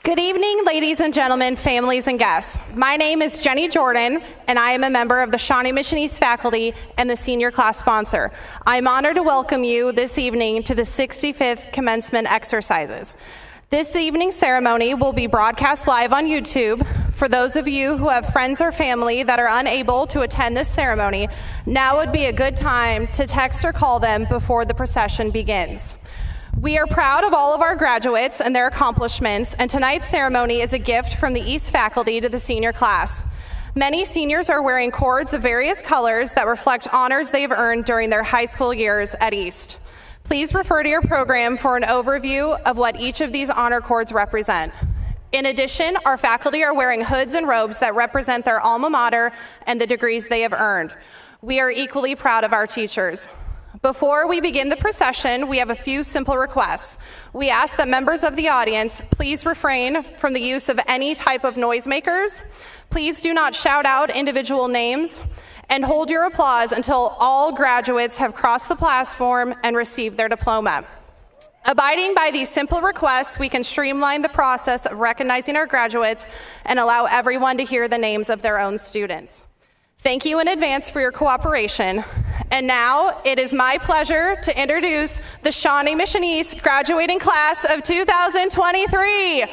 Good evening, ladies and gentlemen, families and guests. My name is Jenny Jordan, and I am a member of the Shawnee Mission East faculty and the senior class sponsor. I'm honored to welcome you this evening to the 65th commencement exercises. This evening's ceremony will be broadcast live on YouTube. For those of you who have friends or family that are unable to attend this ceremony, now would be a good time to text or call them before the procession begins. We are proud of all of our graduates and their accomplishments, and tonight's ceremony is a gift from the East faculty to the senior class. Many seniors are wearing cords of various colors that reflect honors they've earned during their high school years at East. Please refer to your program for an overview of what each of these honor cords represent. In addition, our faculty are wearing hoods and robes that represent their alma mater and the degrees they have earned. We are equally proud of our teachers. Before we begin the procession, we have a few simple requests. We ask that members of the audience please refrain from the use of any type of noisemakers. Please do not shout out individual names, and hold your applause until all graduates have crossed the platform and received their diploma. Abiding by these simple requests, we can streamline the process of recognizing our graduates and allow everyone to hear the names of their own students. Thank you in advance for your cooperation. And now it is my pleasure to introduce the Shawnee Mission East graduating class of 2023.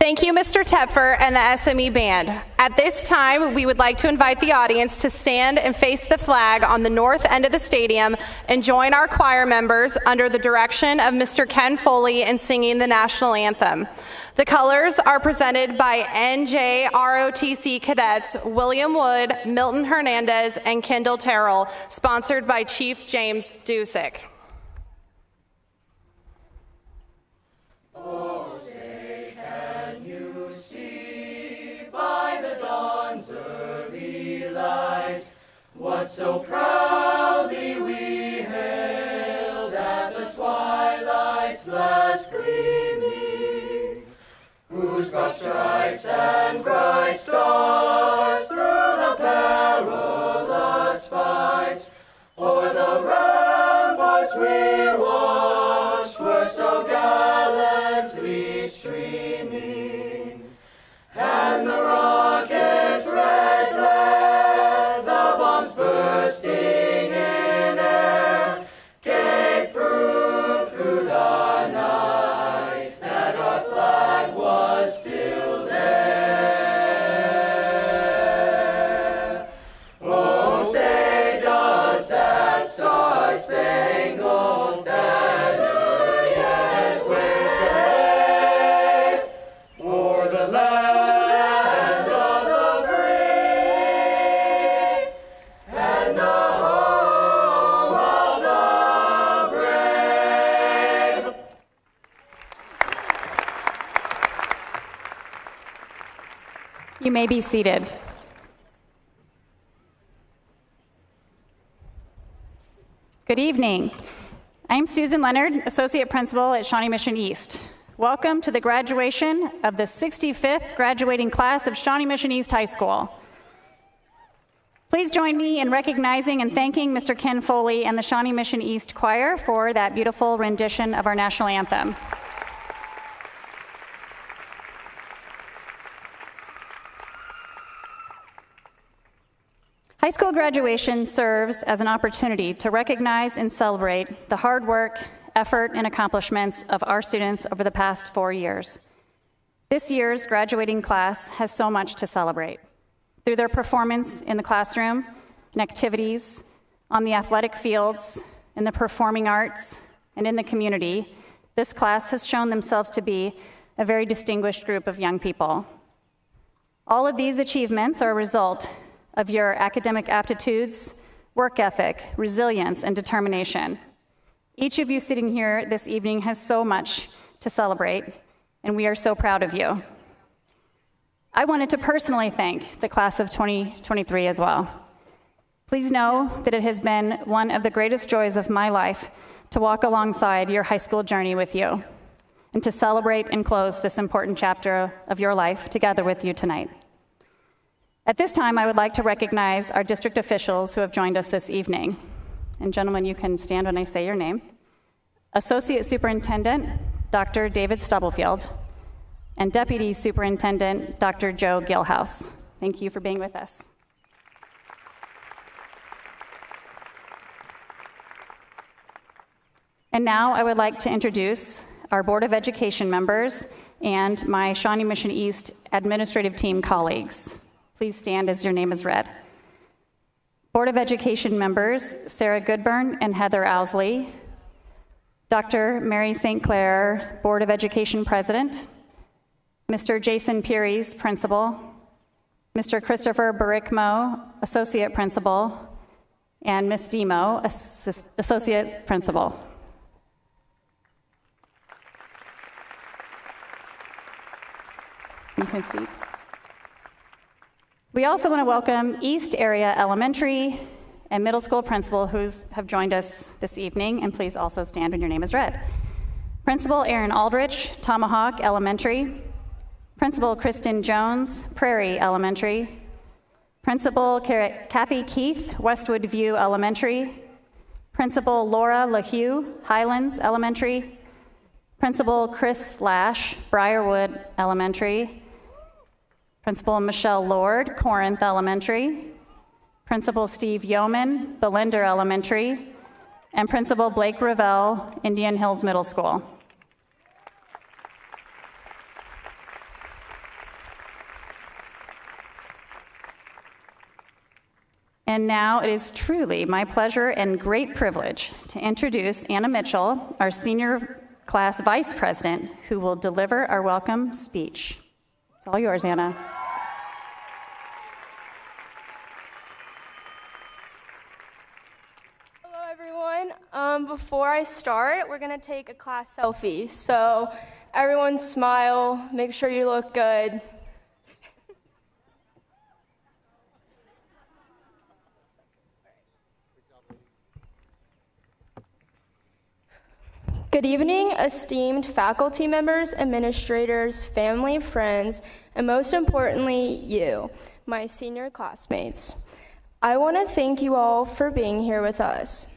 Thank you, Mr. Tepfer and the SME Band. At this time, we would like to invite the audience to stand and face the flag on the north end of the stadium and join our choir members under the direction of Mr. Ken Foley in singing the national anthem. The colors are presented by NJROTC cadets William Wood, Milton Hernandez, and Kendall Terrell, sponsored by Chief James Dusick. Oh, say, can you see by the dawn's early light what so proudly we hailed at the twilight's last gleaming, whose broad stripes and bright stars through the perilous fight o'er the ramparts we watched were so gallantly streaming, and the rockets' red glare, the bombs bursting in air, gave proof through the night that our flag was still there. Oh, say, does that star-spangled banner yet wave o'er the land of the free and the home of the brave? You may be seated. Good evening. I'm Susan Leonard, Associate Principal at Shawnee Mission East. Welcome to the graduation of the 65th graduating class of Shawnee Mission East High School. Please join me in recognizing and thanking Mr. Ken Foley and the Shawnee Mission East Choir for that beautiful rendition of our national anthem. High school graduation serves as an opportunity to recognize and celebrate the hard work, effort, and accomplishments of our students over the past 4 years. This year's graduating class has so much to celebrate. Through their performance in the classroom, in activities, on the athletic fields, in the performing arts, and in the community, this class has shown themselves to be a very distinguished group of young people. All of these achievements are a result of your academic aptitudes, work ethic, resilience, and determination. Each of you sitting here this evening has so much to celebrate, and we are so proud of you. I wanted to personally thank the class of 2023 as well. Please know that it has been one of the greatest joys of my life to walk alongside your high school journey with you, and to celebrate and close this important chapter of your life together with you tonight. At this time, I would like to recognize our district officials who have joined us this evening. And gentlemen, you can stand when I say your name. Associate Superintendent, Dr. David Stubblefield, and Deputy Superintendent, Dr. Joe Gilhouse. Thank you for being with us. And now I would like to introduce our Board of Education members and my Shawnee Mission East administrative team colleagues. Please stand as your name is read. Board of Education members, Sarah Goodburn and Heather Owsley. Dr. Mary St. Clair, Board of Education President. Mr. Jason Pearies, Principal. Mr. Christopher Barrickmo, Associate Principal. And Ms. Demo, Associate Principal. You can see. We also want to welcome East Area Elementary and Middle School Principal who have joined us this evening, and please also stand when your name is read. Principal Aaron Aldrich, Tomahawk Elementary. Principal Kristen Jones, Prairie Elementary. Principal Kathy Keith, Westwood View Elementary. Principal Laura LaHue, Highlands Elementary. Principal Chris Lash, Briarwood Elementary. Principal Michelle Lord, Corinth Elementary. Principal Steve Yeoman, Belinder Elementary. And Principal Blake Ravel, Indian Hills Middle School. And now it is truly my pleasure and great privilege to introduce Anna Mitchell, our senior class vice president, who will deliver our welcome speech. It's all yours, Anna. Hello, everyone. Before I start, we're going to take a class selfie. So everyone smile, make sure you look good. Good evening, esteemed faculty members, administrators, family, friends, and most importantly, you, my senior classmates. I want to thank you all for being here with us.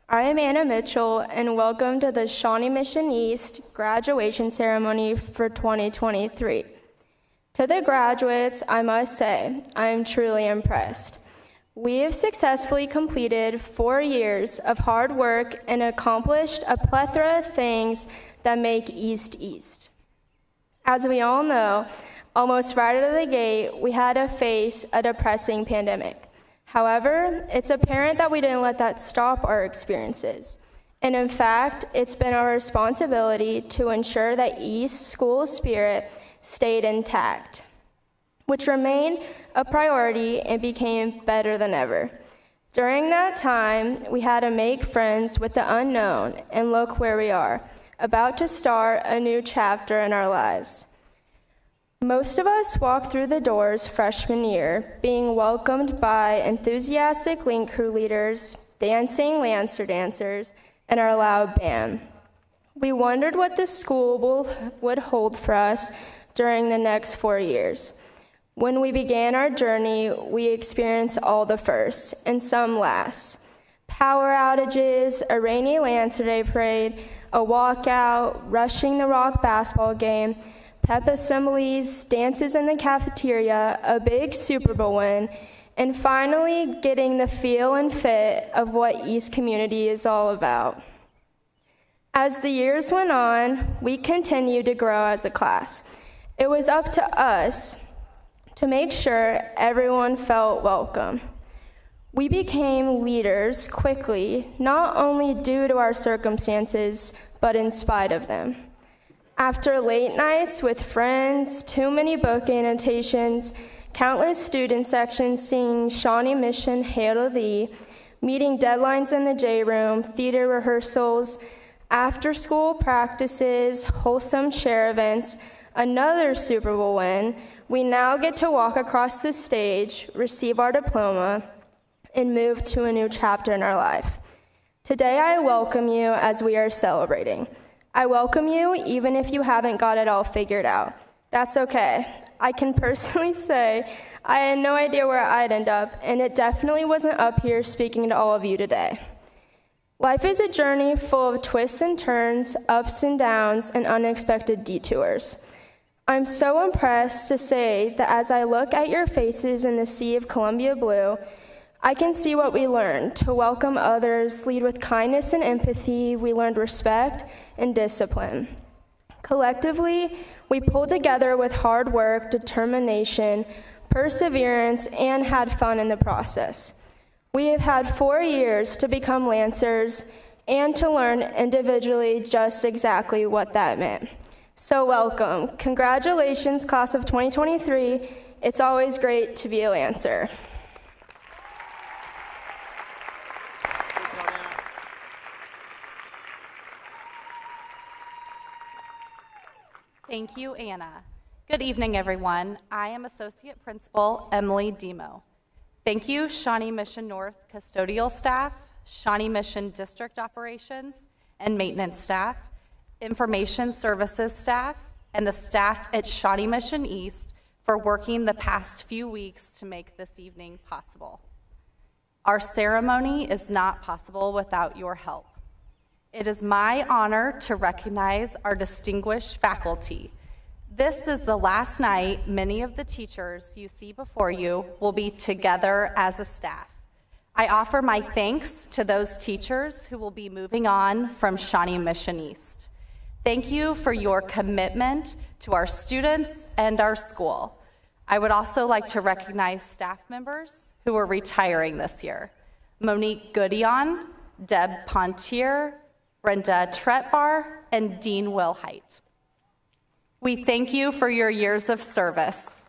I am Anna Mitchell, and welcome to the Shawnee Mission East graduation ceremony for 2023. To the graduates, I must say, I am truly impressed. We have successfully completed 4 years of hard work and accomplished a plethora of things that make East East. As we all know, almost right out of the gate, we had to face a depressing pandemic. However, it's apparent that we didn't let that stop our experiences. And in fact, it's been our responsibility to ensure that East school spirit stayed intact, which remained a priority and became better than ever. During that time, we had to make friends with the unknown, and look where we are, about to start a new chapter in our lives. Most of us walked through the doors freshman year, being welcomed by enthusiastic Link Crew leaders, dancing Lancer dancers, and our loud band. We wondered what the school would hold for us during the next 4 years. When we began our journey, we experienced all the firsts, and some lasts. Power outages, a rainy Lancer Day parade, a walkout, rushing the Rock basketball game, pep assemblies, dances in the cafeteria, a big Super Bowl win, and finally getting the feel and fit of what East Community is all about. As the years went on, we continued to grow as a class. It was up to us to make sure everyone felt welcome. We became leaders quickly, not only due to our circumstances, but in spite of them. After late nights with friends, too many book annotations, countless student sections singing Shawnee Mission Hail to Thee, meeting deadlines in the J Room, theater rehearsals, after-school practices, wholesome share events, another Super Bowl win, we now get to walk across the stage, receive our diploma, and move to a new chapter in our life. Today I welcome you as we are celebrating. I welcome you even if you haven't got it all figured out. That's okay. I can personally say I had no idea where I'd end up, and it definitely wasn't up here speaking to all of you today. Life is a journey full of twists and turns, ups and downs, and unexpected detours. I'm so impressed to say that as I look at your faces in the sea of Columbia blue, I can see what we learned: to welcome others, lead with kindness and empathy. We learned respect and discipline. Collectively, we pulled together with hard work, determination, perseverance, and had fun in the process. We have had 4 years to become Lancers and to learn individually just exactly what that meant. So welcome. Congratulations, class of 2023. It's always great to be a Lancer. Thank you, Anna. Good evening, everyone. I am Associate Principal Emily Demo. Thank you, Shawnee Mission North custodial staff, Shawnee Mission District Operations and Maintenance staff, Information Services staff, and the staff at Shawnee Mission East for working the past few weeks to make this evening possible. Our ceremony is not possible without your help. It is my honor to recognize our distinguished faculty. This is the last night many of the teachers you see before you will be together as a staff. I offer my thanks to those teachers who will be moving on from Shawnee Mission East. Thank you for your commitment to our students and our school. I would also like to recognize staff members who are retiring this year. Monique Goodion, Deb Pontier, Brenda Tretbar, and Dean Wilhite. We thank you for your years of service.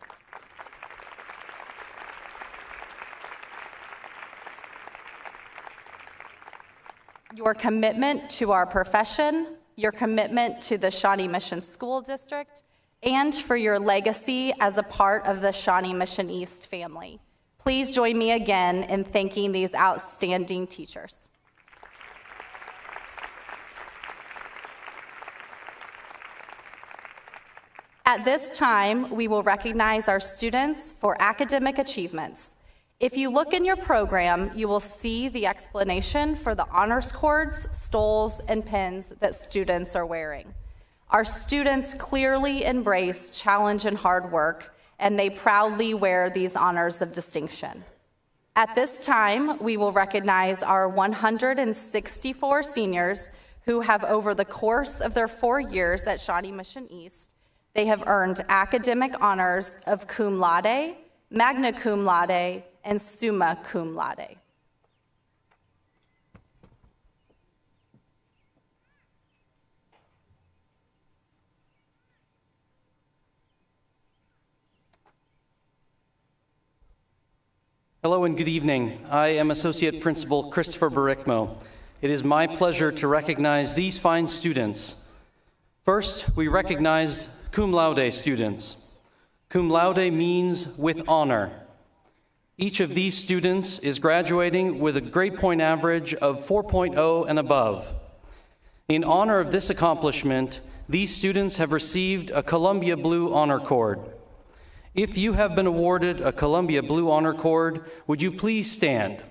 Your commitment to our profession, your commitment to the Shawnee Mission School District, and for your legacy as a part of the Shawnee Mission East family. Please join me again in thanking these outstanding teachers. At this time, we will recognize our students for academic achievements. If you look in your program, you will see the explanation for the honors cords, stoles, and pins that students are wearing. Our students clearly embrace challenge and hard work, and they proudly wear these honors of distinction. At this time, we will recognize our 164 seniors who have, over the course of their 4 years at Shawnee Mission East, they have earned academic honors of cum laude, magna cum laude, and summa cum laude. Hello and good evening. I am Associate Principal Christopher Barrickmo. It is my pleasure to recognize these fine students. First, we recognize cum laude students. Cum laude means with honor. Each of these students is graduating with a grade point average of 4.0 and above. In honor of this accomplishment, these students have received a Columbia Blue Honor Cord. If you have been awarded a Columbia Blue Honor Cord, would you please stand?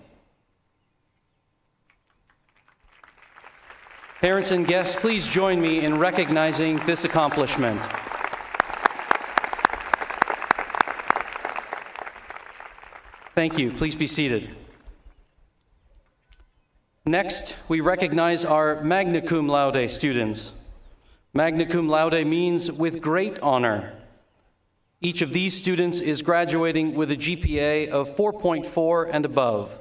Parents and guests, please join me in recognizing this accomplishment. Thank you. Please be seated. Next, we recognize our magna cum laude students. Magna cum laude means with great honor. Each of these students is graduating with a GPA of 4.4 and above.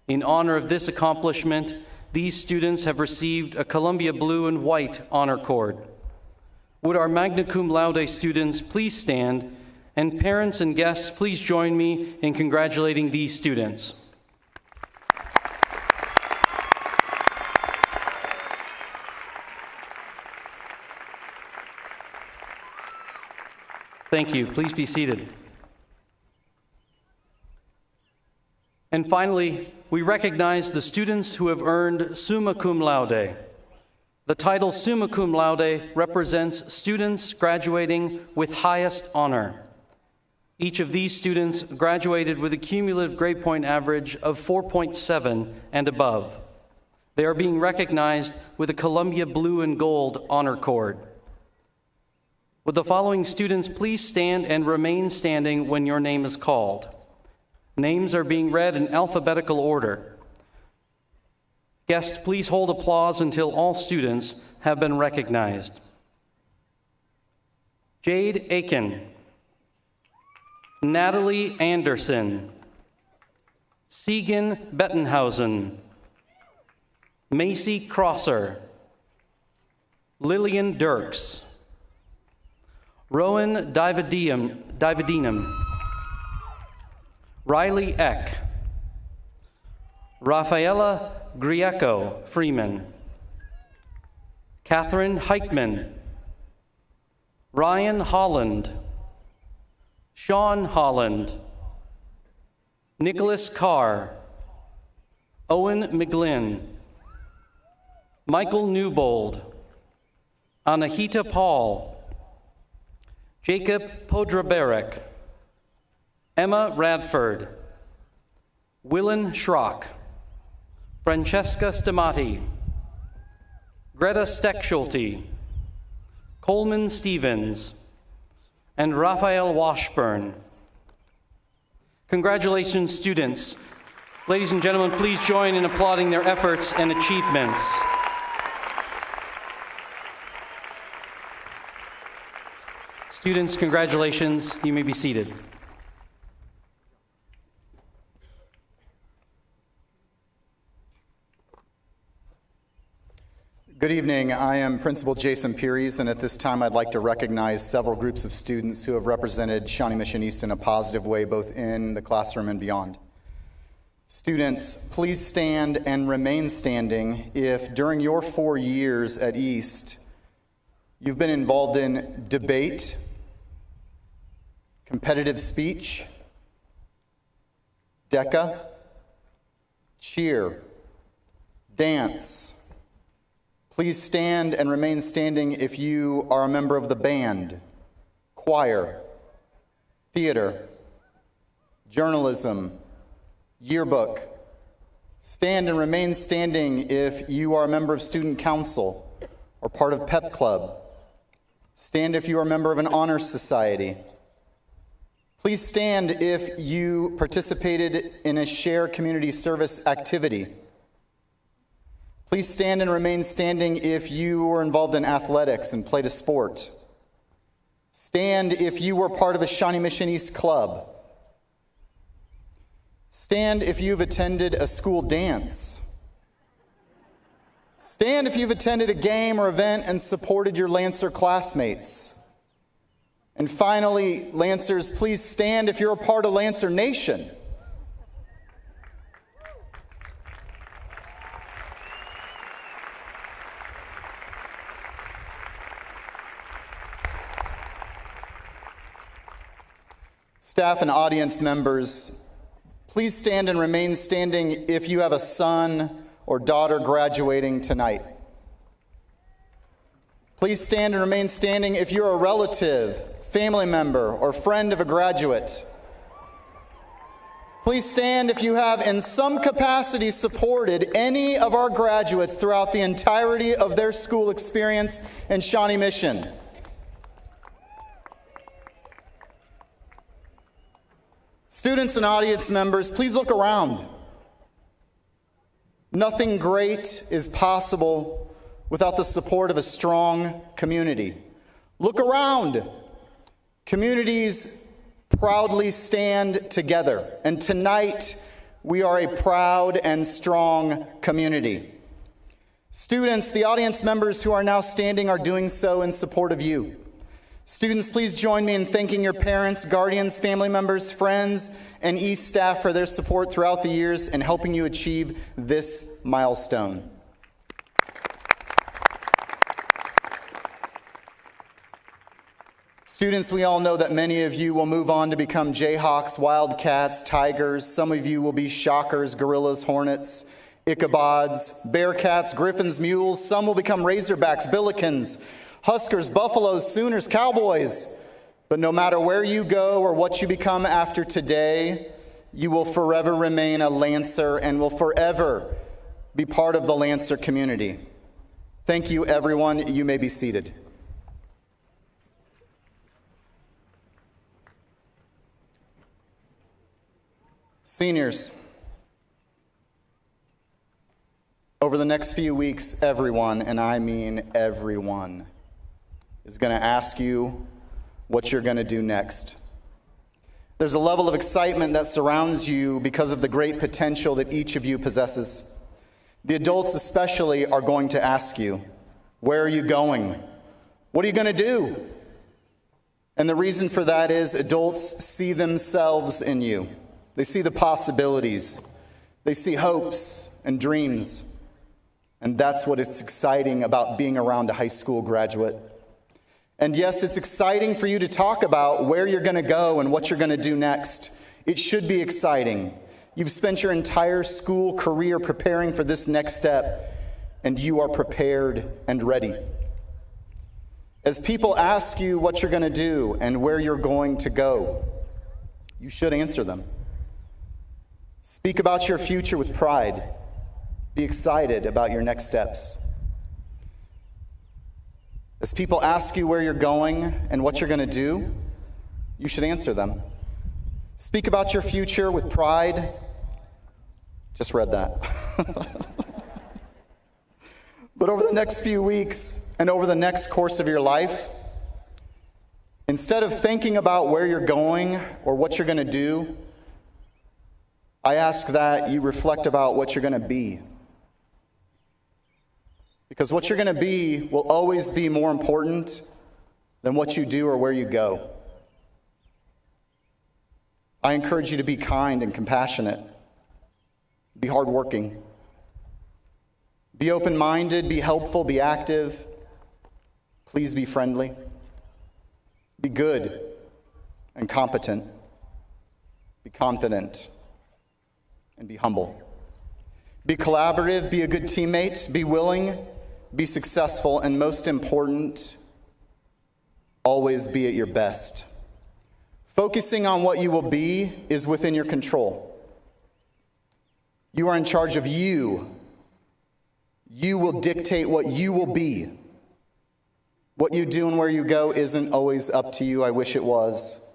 In honor of this accomplishment, these students have received a Columbia Blue and White Honor Cord. Would our magna cum laude students please stand, and parents and guests, please join me in congratulating these students. Thank you. Please be seated. And finally, we recognize the students who have earned summa cum laude. The title summa cum laude represents students graduating with highest honor. Each of these students graduated with a cumulative grade point average of 4.7 and above. They are being recognized with a Columbia Blue and Gold Honor Cord. Would the following students please stand and remain standing when your name is called? Names are being read in alphabetical order. Guests, please hold applause until all students have been recognized. Jade Aiken, Natalie Anderson, Segan Bettenhausen, Macy Crosser, Lillian Dirks, Rowan Dividinum, Riley Eck, Rafaela Grieco Freeman, Catherine Heitman, Ryan Holland, Sean Holland, Nicholas Carr, Owen McGlynn, Michael Newbold, Anahita Paul, Jacob Podraberek, Emma Radford, Willen Schrock, Francesca Stamati, Greta Steckschulte, Coleman Stevens, and Raphael Washburn. Congratulations, students. Ladies and gentlemen, please join in applauding their efforts and achievements. Students, congratulations. You may be seated. Good evening. I am Principal Jason Pearies, and at this time I'd like to recognize several groups of students who have represented Shawnee Mission East in a positive way, both in the classroom and beyond. Students, please stand and remain standing if during your 4 years at East you've been involved in debate, competitive speech, DECA, cheer, dance. Please stand and remain standing if you are a member of the band, choir, theater, journalism, yearbook. Stand and remain standing if you are a member of student council or part of pep club. Stand if you are a member of an honor society. Please stand if you participated in a share community service activity. Please stand and remain standing if you were involved in athletics and played a sport. Stand if you were part of a Shawnee Mission East club. Stand if you've attended a school dance. Stand if you've attended a game or event and supported your Lancer classmates. And finally, Lancers, please stand if you're a part of Lancer Nation. Staff and audience members, please stand and remain standing if you have a son or daughter graduating tonight. Please stand and remain standing if you're a relative, family member, or friend of a graduate. Please stand if you have in some capacity supported any of our graduates throughout the entirety of their school experience in Shawnee Mission. Students and audience members, please look around. Nothing great is possible without the support of a strong community. Look around. Communities proudly stand together, and tonight we are a proud and strong community. Students, the audience members who are now standing are doing so in support of you. Students, please join me in thanking your parents, guardians, family members, friends, and East staff for their support throughout the years and helping you achieve this milestone. Students, we all know that many of you will move on to become Jayhawks, Wildcats, Tigers. Some of you will be Shockers, Gorillas, Hornets, Ichabods, Bearcats, Griffins, Mules. Some will become Razorbacks, Billikens, Huskers, Buffaloes, Sooners, Cowboys. But no matter where you go or what you become after today, you will forever remain a Lancer and will forever be part of the Lancer community. Thank you, everyone. You may be seated. Seniors, over the next few weeks, everyone, and I mean everyone, is going to ask you what you're going to do next. There's a level of excitement that surrounds you because of the great potential that each of you possesses. The adults especially are going to ask you, where are you going? What are you going to do? And the reason for that is adults see themselves in you. They see the possibilities. They see hopes and dreams. And that's what is exciting about being around a high school graduate. And yes, it's exciting for you to talk about where you're going to go and what you're going to do next. It should be exciting. You've spent your entire school career preparing for this next step, and you are prepared and ready. As people ask you what you're going to do and where you're going to go, you should answer them. Speak about your future with pride. Be excited about your next steps. As people ask you where you're going and what you're going to do, you should answer them. Speak about your future with pride. Just read that. But over the next few weeks and over the next course of your life, Instead of thinking about where you're going or what you're going to do, I ask that you reflect about what you're going to be. Because what you're going to be will always be more important than what you do or where you go. I encourage you to be kind and compassionate. Be hardworking. Be open-minded, be helpful, be active. Please be friendly. Be good and competent. Be confident and be humble. Be collaborative, be a good teammate, be willing, be successful, and most important, always be at your best. Focusing on what you will be is within your control. You are in charge of you. You will dictate what you will be. What you do and where you go isn't always up to you. I wish it was.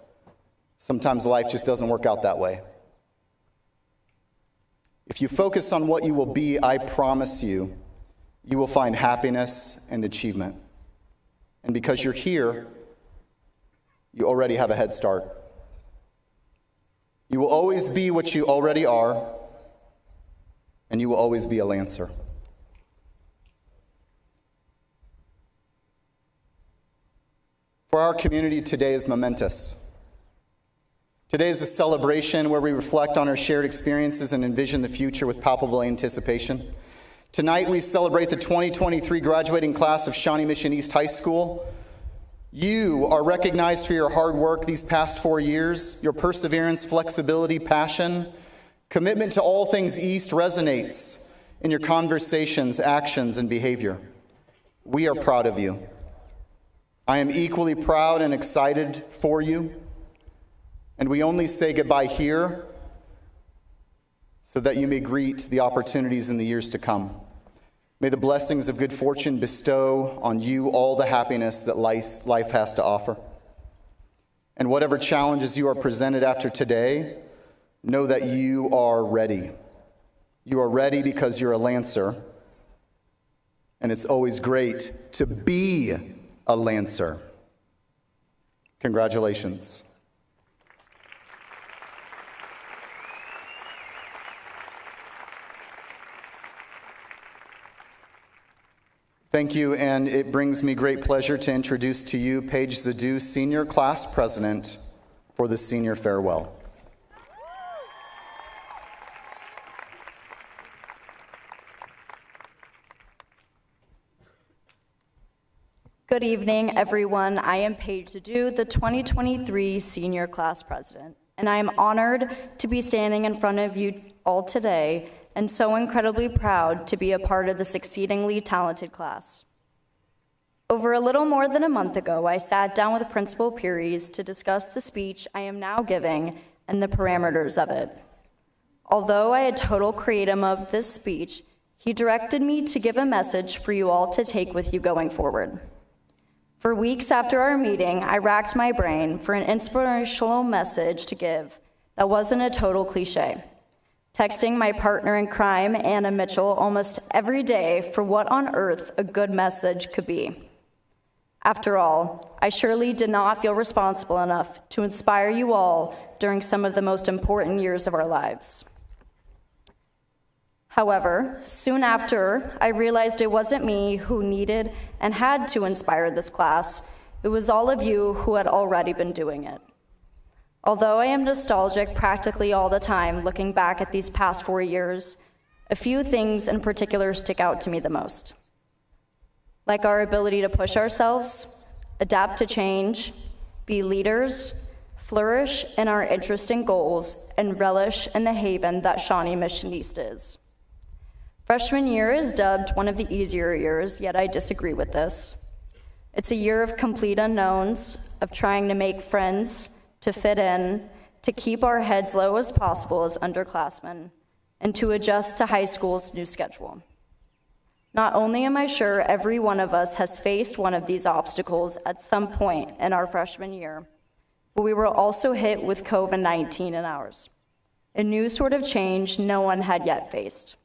Sometimes life just doesn't work out that way. If you focus on what you will be, I promise you, you will find happiness and achievement. And because you're here, you already have a head start. You will always be what you already are, and you will always be a Lancer. For our community, today is momentous. Today is a celebration where we reflect on our shared experiences and envision the future with palpable anticipation. Tonight, we celebrate the 2023 graduating class of Shawnee Mission East High School. You are recognized for your hard work these past 4 years. Your perseverance, flexibility, passion, commitment to all things East resonates in your conversations, actions, and behavior. We are proud of you. I am equally proud and excited for you. And we only say goodbye here so that you may greet the opportunities in the years to come. May the blessings of good fortune bestow on you all the happiness that life has to offer. And whatever challenges you are presented after today, know that you are ready. You are ready because you're a Lancer. And it's always great to be a Lancer. Congratulations. Thank you, and it brings me great pleasure to introduce to you Paige Zadu, Senior Class President, for the Senior Farewell. Good evening, everyone. I am Paige Zadu, the 2023 Senior Class President, and I am honored to be standing in front of you all today and so incredibly proud to be a part of this exceedingly talented class. Over a little more than a month ago, I sat down with Principal Pearies to discuss the speech I am now giving and the parameters of it. Although I had total creative of this speech, he directed me to give a message for you all to take with you going forward. For weeks after our meeting, I racked my brain for an inspirational message to give that wasn't a total cliche. Texting my partner in crime, Anna Mitchell, almost every day for what on earth a good message could be. After all, I surely did not feel responsible enough to inspire you all during some of the most important years of our lives. However, soon after, I realized it wasn't me who needed and had to inspire this class. It was all of you who had already been doing it. Although I am nostalgic practically all the time looking back at these past 4 years, a few things in particular stick out to me the most. Like our ability to push ourselves, adapt to change, be leaders, flourish in our interesting goals, and relish in the haven that Shawnee Mission East is. Freshman year is dubbed one of the easier years, yet I disagree with this. It's a year of complete unknowns, of trying to make friends, to fit in, to keep our heads low as possible as underclassmen, and to adjust to high school's new schedule. Not only am I sure every one of us has faced one of these obstacles at some point in our freshman year, but we were also hit with COVID-19 in ours, a new sort of change no one had yet faced.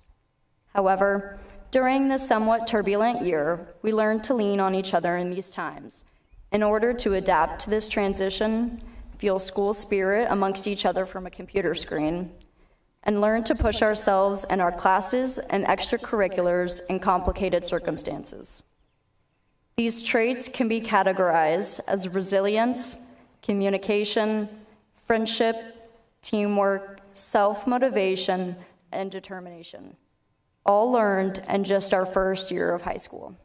However, during this somewhat turbulent year, we learned to lean on each other in these times, In order to adapt to this transition, feel school spirit amongst each other from a computer screen, and learn to push ourselves in our classes and extracurriculars in complicated circumstances. These traits can be categorized as resilience, communication, friendship, teamwork, self-motivation, and determination, all learned in just our first year of high school.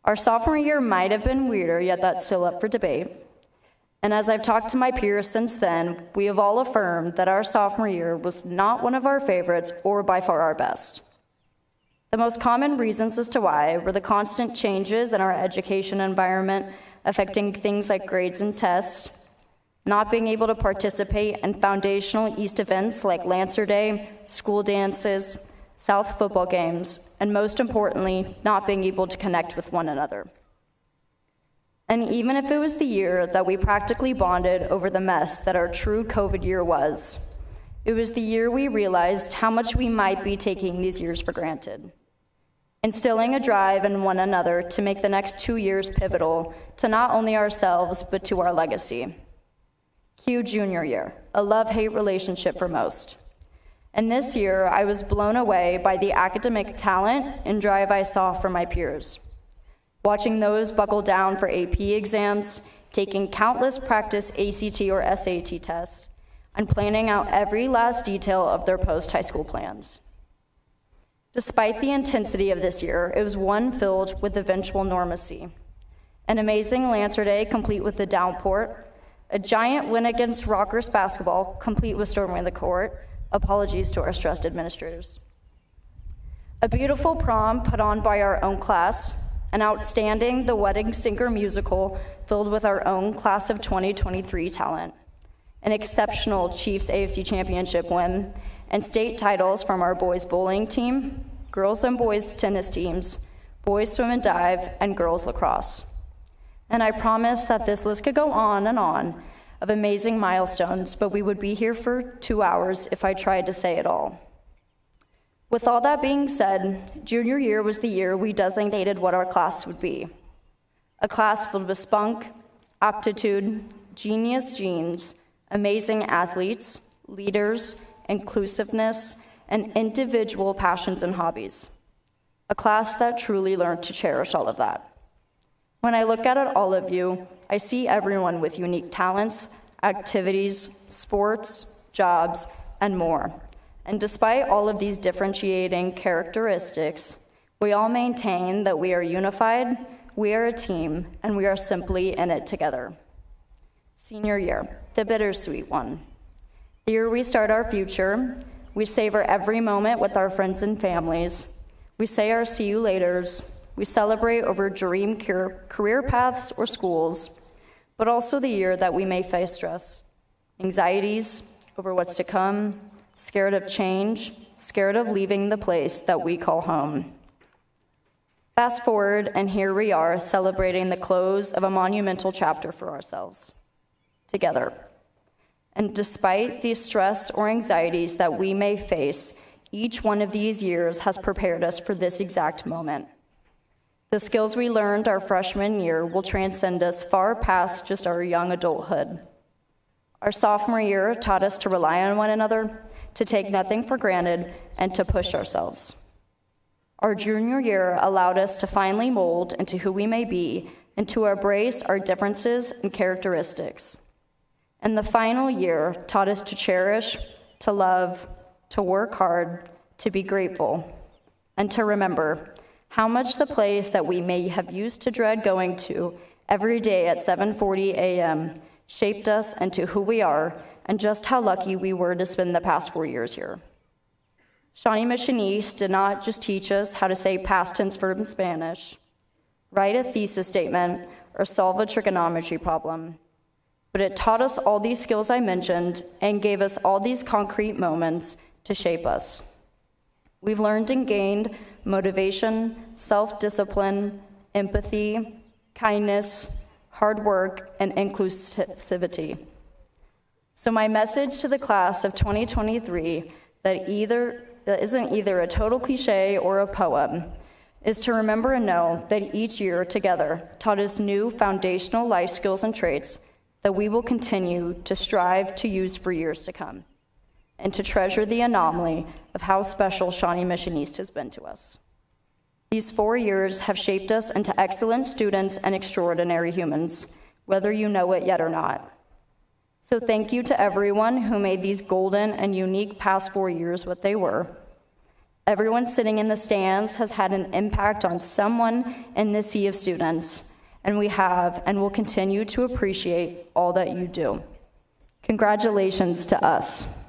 Our sophomore year might have been weirder, yet that's still up for debate. And as I've talked to my peers since then, we have all affirmed that our sophomore year was not one of our favorites or by far our best. The most common reasons as to why were the constant changes in our education environment affecting things like grades and tests, not being able to participate in foundational East events like Lancer Day, school dances, South football games, and most importantly, not being able to connect with one another. And even if it was the year that we practically bonded over the mess that our true COVID year was, it was the year we realized how much we might be taking these years for granted, instilling a drive in one another to make the next 2 years pivotal to not only ourselves, but to our legacy. Cue junior year, a love-hate relationship for most. And this year, I was blown away by the academic talent and drive I saw from my peers. Watching those buckle down for AP exams, taking countless practice ACT or SAT tests, and planning out every last detail of their post-high school plans. Despite the intensity of this year, it was one filled with eventual normalcy. An amazing Lancer Day complete with the downpour, a giant win against Rockers basketball complete with storming the court. Apologies to our stressed administrators. A beautiful prom put on by our own class, an outstanding The Wedding Singer musical filled with our own class of 2023 talent, an exceptional Chiefs AFC championship win, and state titles from our boys bowling team, girls and boys tennis teams, boys swim and dive, and girls lacrosse. And I promise that this list could go on and on of amazing milestones, but we would be here for 2 hours if I tried to say it all. With all that being said, junior year was the year we designated what our class would be. A class filled with spunk, aptitude, genius genes, amazing athletes, leaders, inclusiveness, and individual passions and hobbies. A class that truly learned to cherish all of that. When I look at all of you, I see everyone with unique talents, activities, sports, jobs, and more. And despite all of these differentiating characteristics, we all maintain that we are unified, we are a team, and we are simply in it together. Senior year, the bittersweet one. The year we start our future, we savor every moment with our friends and families. We say our see you laters. We celebrate over dream career paths or schools, but also the year that we may face stress, anxieties over what's to come, scared of change, scared of leaving the place that we call home. Fast forward, and here we are celebrating the close of a monumental chapter for ourselves, together. And despite the stress or anxieties that we may face, each one of these years has prepared us for this exact moment. The skills we learned our freshman year will transcend us far past just our young adulthood. Our sophomore year taught us to rely on one another, to take nothing for granted, and to push ourselves. Our junior year allowed us to finally mold into who we may be and to embrace our differences and characteristics. And the final year taught us to cherish, to love, to work hard, to be grateful, and to remember how much the place that we may have used to dread going to every day at 7:40 a.m. shaped us into who we are, and just how lucky we were to spend the past 4 years here. Shawnee Mission East did not just teach us how to say past tense verb in Spanish, write a thesis statement, or solve a trigonometry problem, but it taught us all these skills I mentioned and gave us all these concrete moments to shape us. We've learned and gained motivation, self-discipline, empathy, kindness, hard work, and inclusivity. So my message to the class of 2023 that isn't either a total cliche or a poem is to remember and know that each year together taught us new foundational life skills and traits that we will continue to strive to use for years to come, and to treasure the anomaly of how special Shawnee Mission East has been to us. These 4 years have shaped us into excellent students and extraordinary humans, whether you know it yet or not. So thank you to everyone who made these golden and unique past 4 years what they were. Everyone sitting in the stands has had an impact on someone in this sea of students, and we have and will continue to appreciate all that you do. Congratulations to us.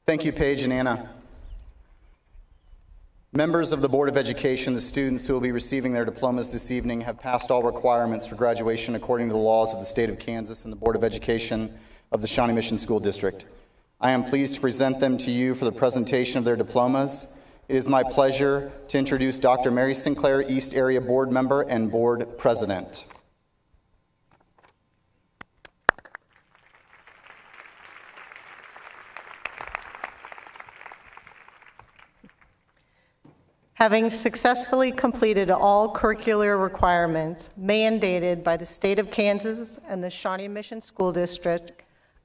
Thank you, Paige and Anna. Members of the Board of Education, the students who will be receiving their diplomas this evening have passed all requirements for graduation according to the laws of the state of Kansas and the Board of Education of the Shawnee Mission School District. I am pleased to present them to you for the presentation of their diplomas. It is my pleasure to introduce Dr. Mary Sinclair, East Area Board Member and Board President. Having successfully completed all curricular requirements mandated by the state of Kansas and the Shawnee Mission School District,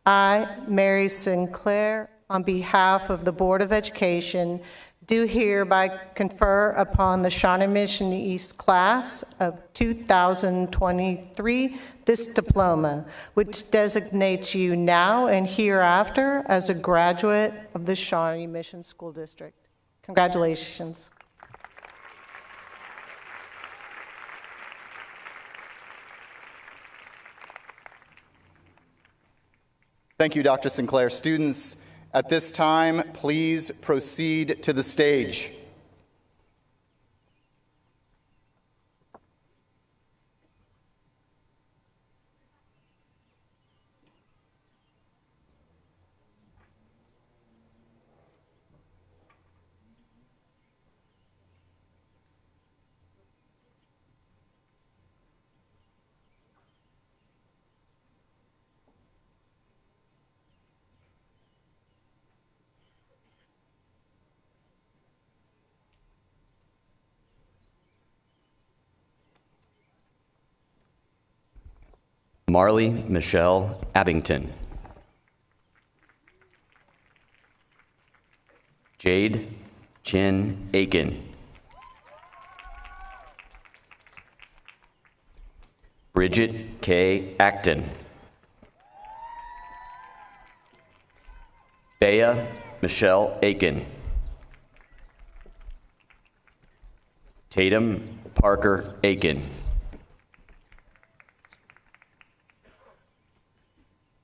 I, Mary Sinclair, on behalf of the Board of Education, do hereby confer upon the Shawnee Mission East class of 2023 this diploma, which designates you now and hereafter as a graduate of the Shawnee Mission School District. Congratulations. Thank you, Dr. Sinclair. Students, at this time, please proceed to the stage. Marley Michelle Abington. Jade Chin Aiken. Bridget K. Acton. Bea Michelle Aiken. Tatum Parker Aiken.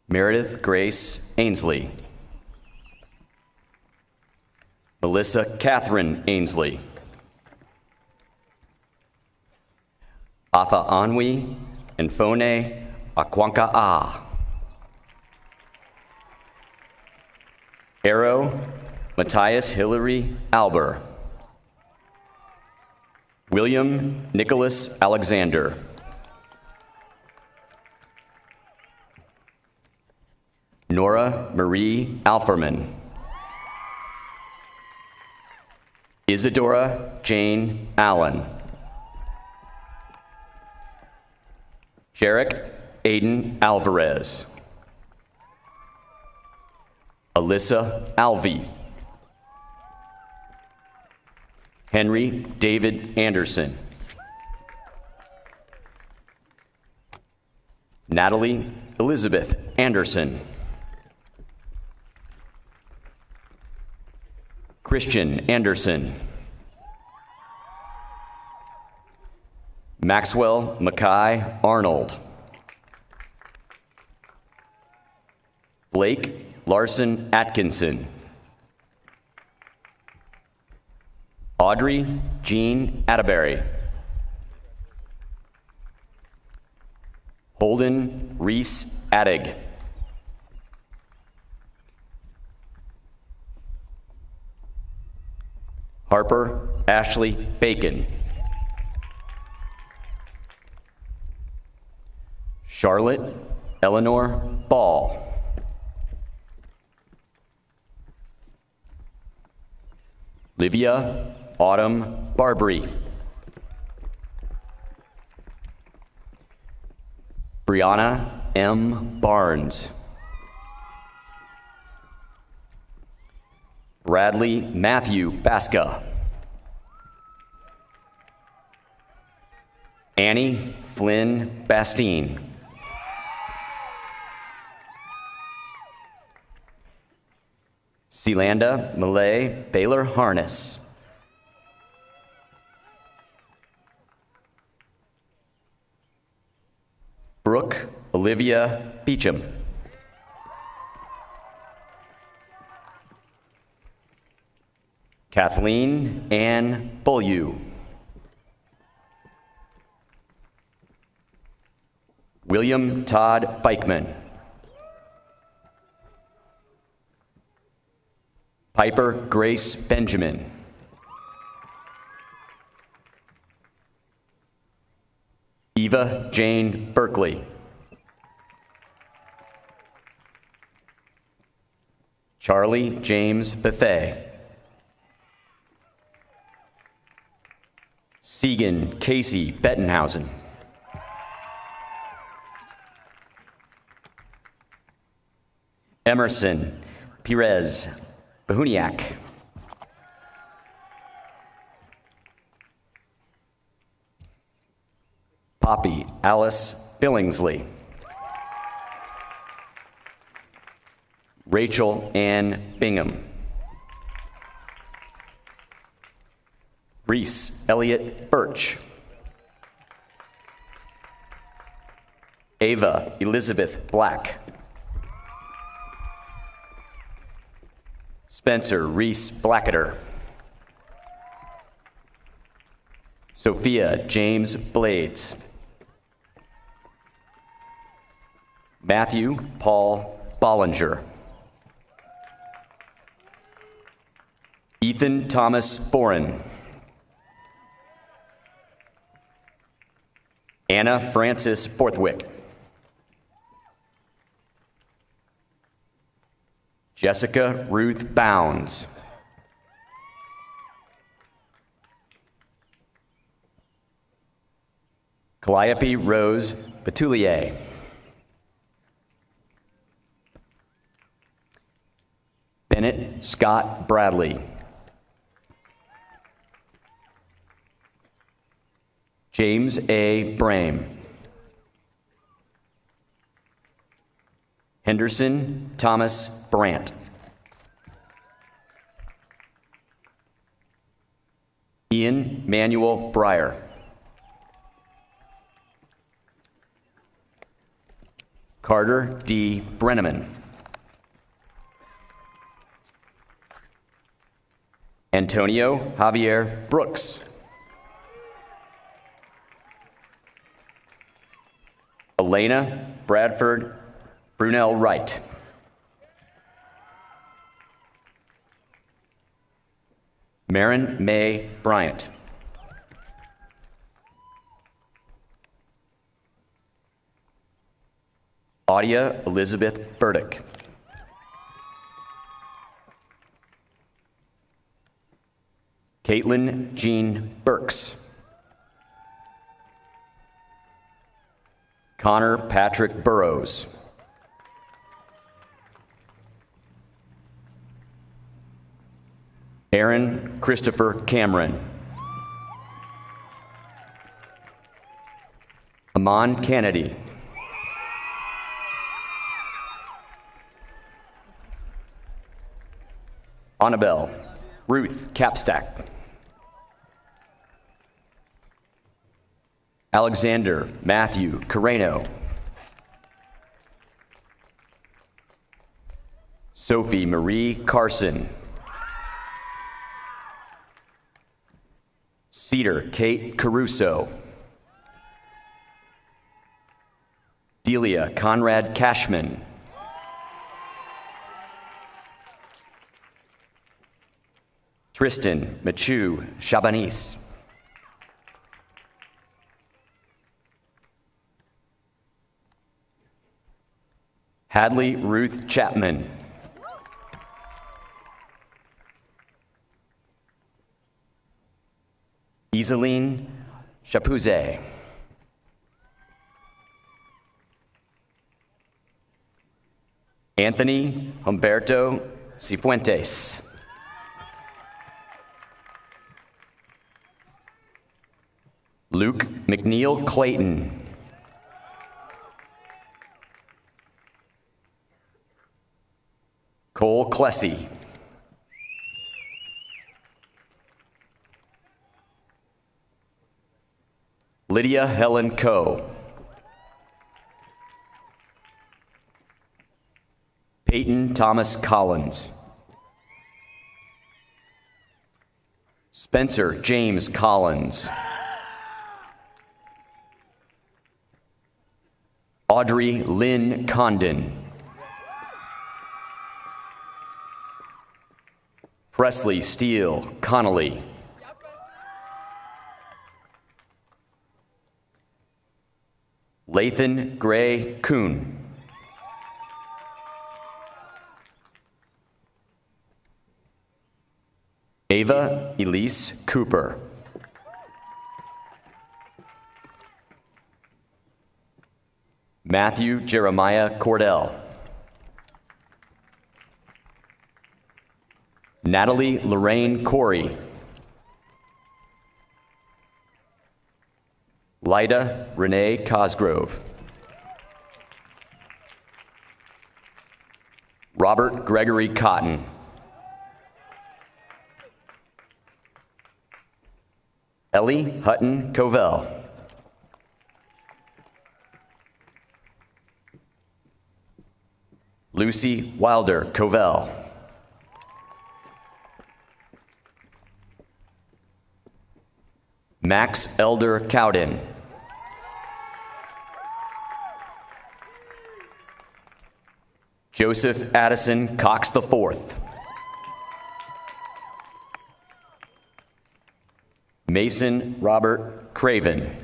Meredith Grace Ainsley. Melissa Catherine Ainsley. Afa Anwi and Fone Akwanka'a. Arrow Matthias Hillary Alber. William Nicholas Alexander. Nora Marie Alferman. Isadora Jane Allen. Jarek Aiden Alvarez. Alyssa Alvey. Henry David Anderson. Natalie Elizabeth Anderson. Christian Anderson. Maxwell Mackay Arnold. Blake Larson Atkinson. Audrey Jean Atterbury. Holden Reese Addig. Harper Ashley Bacon. Charlotte Eleanor Ball. Livia Autumn Barbary. Brianna M. Barnes. Bradley Matthew Basca. Annie Flynn Bastine. Celanda Malay Baylor Harness. Brooke Olivia Beecham. Kathleen Ann Bullew. William Todd Bikeman. Piper Grace Benjamin. Eva Jane Berkeley. Charlie James Bethay. Segan Casey Bettenhausen. Emerson Perez Bahuniak. Poppy Alice Billingsley. Rachel Ann Bingham. Reese Elliott Birch. Ava Elizabeth Black. Spencer Reese Blacketer. Sophia James Blades. Matthew Paul Bollinger. Ethan Thomas Boren. Anna Frances Borthwick. Jessica Ruth Bounds. Calliope Rose Betoulier. Bennett Scott Bradley. James A. Brame. Henderson Thomas Brandt. Ian Manuel Breyer. Carter D. Brenneman. Antonio Javier Brooks. Elena Bradford Brunel Wright. Marin May Bryant. Audia Elizabeth Burdick. Caitlin Jean Burks. Connor Patrick Burrows. Aaron Christopher Cameron. Amon Kennedy. Annabelle Ruth Capstack. Alexander Matthew Carreno. Sophie Marie Carson. Cedar Kate Caruso. Delia Conrad Cashman. Tristan Machu Chabanis. Hadley Ruth Chapman. Isaline Chapuze. Anthony Humberto Cifuentes. Luke McNeil Clayton. Cole Clessy. Lydia Helen Coe. Peyton Thomas Collins. Spencer James Collins. Audrey Lynn Condon. Presley Steele Connolly. Lathan Gray Kuhn. Ava Elise Cooper. Matthew Jeremiah Cordell. Natalie Lorraine Corey. Lyda Renee Cosgrove. Robert Gregory Cotton. Ellie Hutton Covell. Lucy Wilder Covell. Max Elder Cowden. Joseph Addison Cox IV. Mason Robert Craven.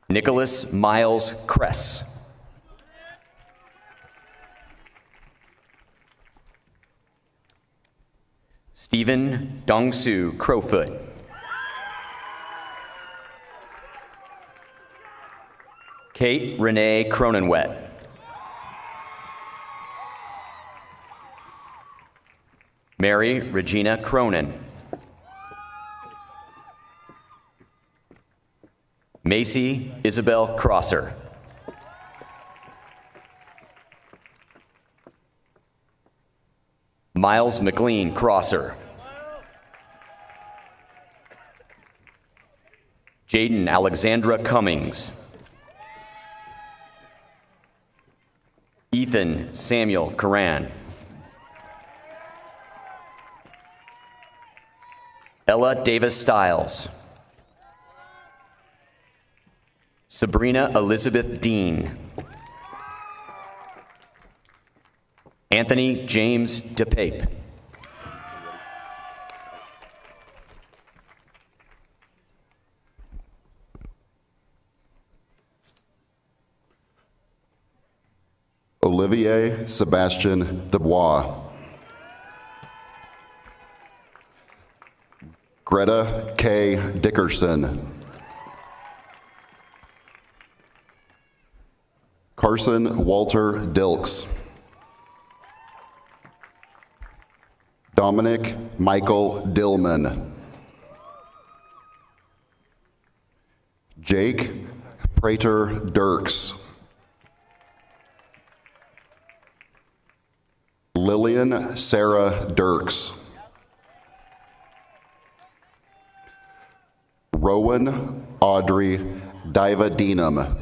Nicholas Miles Kress. Stephen Dongsu Crowfoot. Kate Renee Cronenwet. Mary Regina Cronin. Macy Isabel Crosser. Miles McLean Crosser. Jaden Alexandra Cummings. Ethan Samuel Coran. Ella Davis Stiles. Sabrina Elizabeth Dean. Anthony James DePape. Olivier Sebastian Dubois. Greta K. Dickerson. Carson Walter Dilks. Dominic Michael Dillman. Jake Prater Dirks. Lillian Sarah Dirks. Rowan Audrey Divadinum.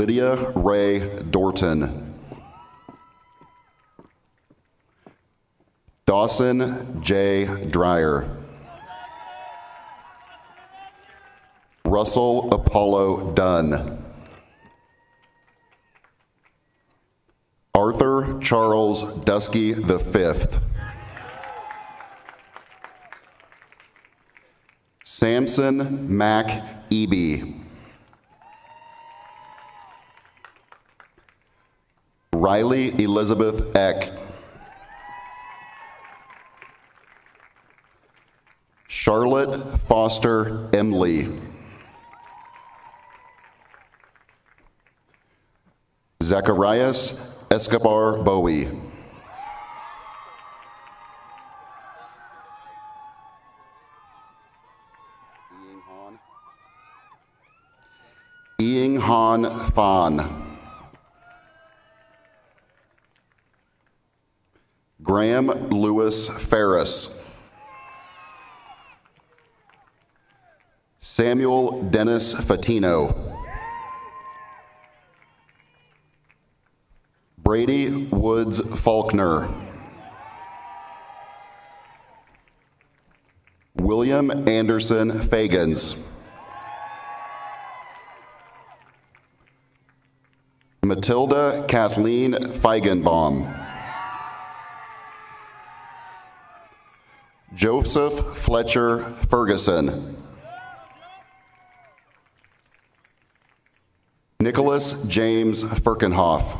Lydia Ray Dorton. Dawson J. Dreyer. Russell Apollo Dunn. Arthur Charles Dusky V. Samson Mac Eby. Riley Elizabeth Eck. Charlotte Foster Emily. Zacharias Escobar Bowie. Ying Han Fan. Graham Lewis Ferris. Samuel Dennis Fatino. Brady Woods Faulkner. William Anderson Fagans. Matilda Kathleen Feigenbaum. Joseph Fletcher Ferguson. Nicholas James Firkenhoff.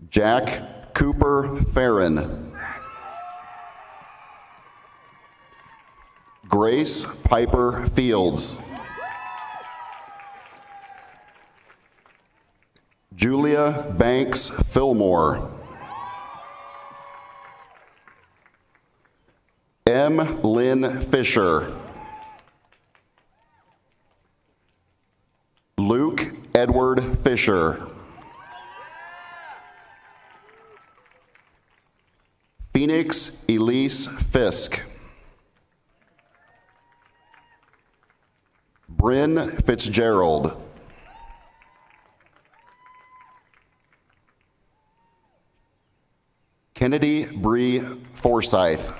Jack Cooper Farron. Grace Piper Fields. Julia Banks Fillmore. M. Lynn Fisher. Luke Edward Fisher. Phoenix Elise Fisk. Bryn Fitzgerald. Kennedy Bree Forsyth.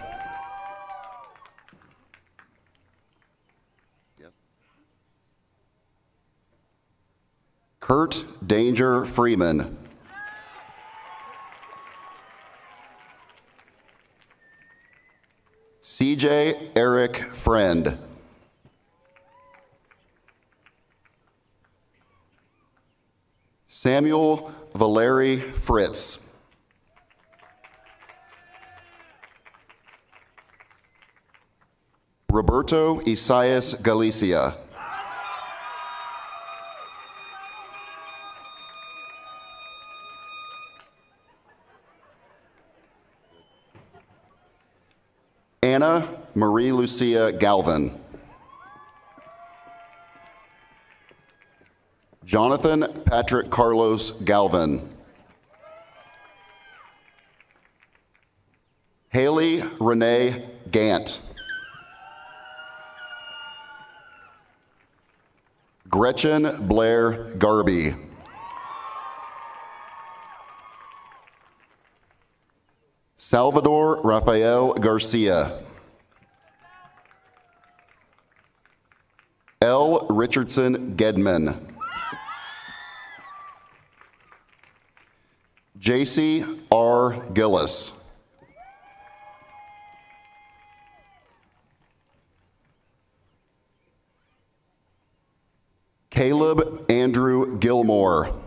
Kurt Danger Freeman. CJ Eric Friend. Samuel Valeri Fritz. Roberto Isaias Galicia. Anna Marie Lucia Galvin. Jonathan Patrick Carlos Galvin. Haley Renee Gant. Gretchen Blair Garby. Salvador Rafael Garcia. L. Richardson Gedman. J.C. R. Gillis. Caleb Andrew Gilmore.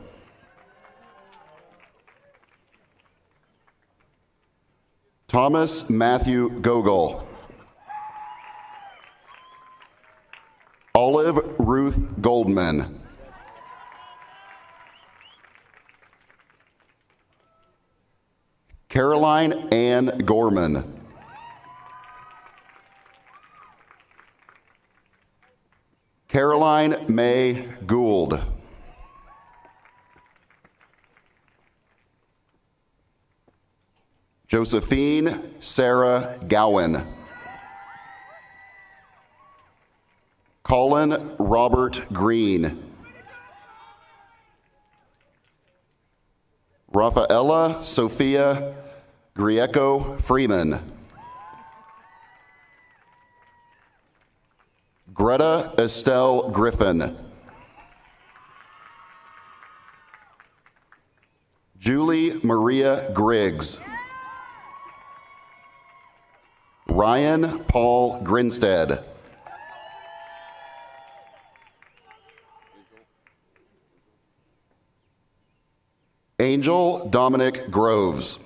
Thomas Matthew Gogol. Olive Ruth Goldman. Caroline Ann Gorman. Caroline May Gould. Josephine Sarah Gowan. Colin Robert Green. Rafaela Sophia Grieco Freeman. Greta Estelle Griffin. Julie Maria Griggs. Ryan Paul Grinstead. Angel Dominic Groves.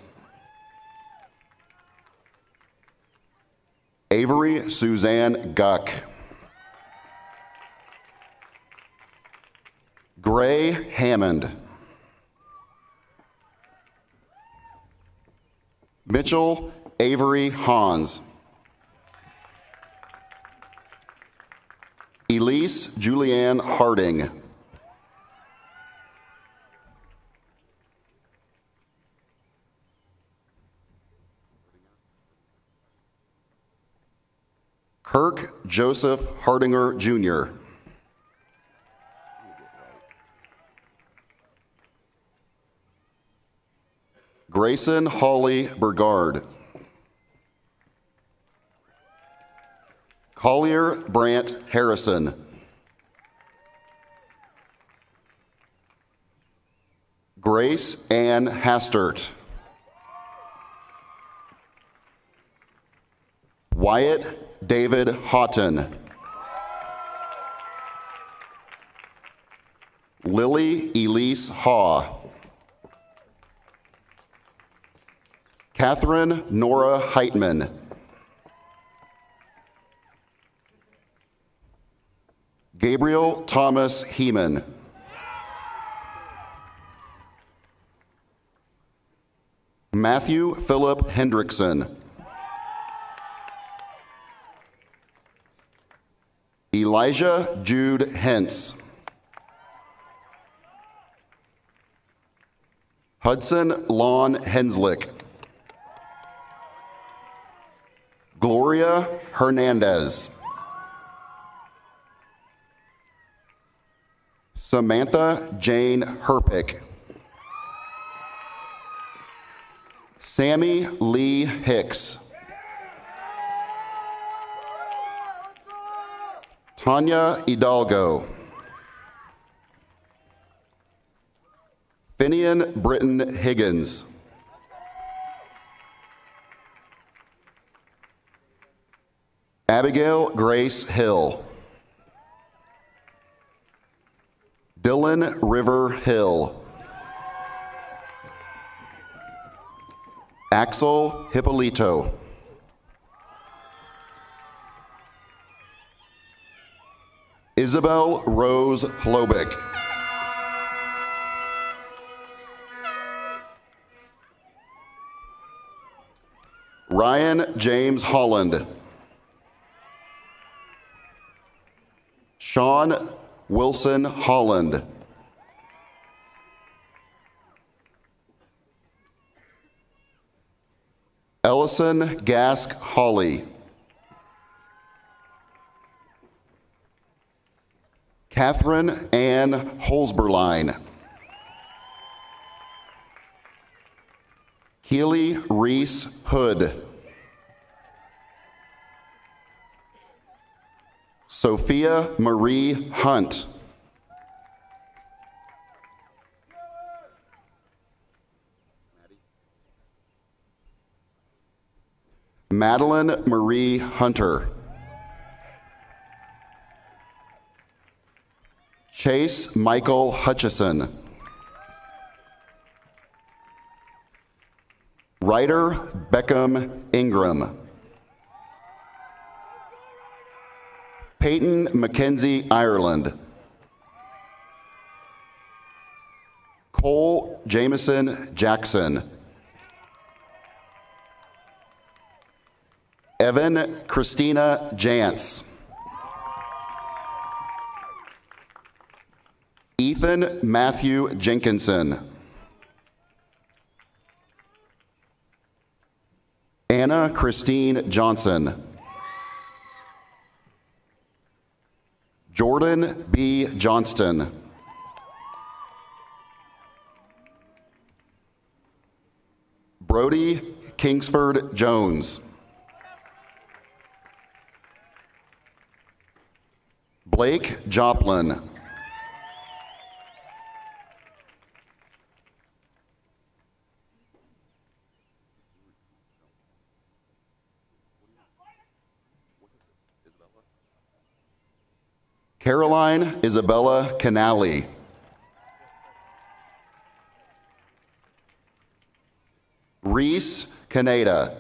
Avery Suzanne Guck. Gray Hammond. Mitchell Avery Hans. Elise Julianne Harding. Kirk Joseph Hardinger, Jr. Grayson Hawley Burgard. Collier Brant Harrison. Grace Ann Hastert. Wyatt David Houghton. Lily Elise Haw. Catherine Nora Heitman. Gabriel Thomas Heeman. Matthew Philip Hendrickson. Elijah Jude Hentz. Hudson Lon Henslick. Gloria Hernandez. Samantha Jane Herpick. Sammy Lee Hicks. Tanya Hidalgo. Finian Britton Higgins. Abigail Grace Hill. Dylan River Hill. Axel Hippolito. Isabel Rose Hlobick. Ryan James Holland. Sean Wilson Holland. Ellison Gask Hawley. Catherine Ann Holsberline. Keely Reese Hood. Sophia Marie Hunt. Madeline Marie Hunter. Chase Michael Hutchison. Ryder Beckham Ingram. Peyton Mackenzie Ireland. Cole Jameson Jackson. Evan Christina Jantz. Ethan Matthew Jenkinson. Anna Christine Johnson. Jordan B. Johnston. Brody Kingsford Jones. Blake Joplin. Caroline Isabella Canali. Reese Canada.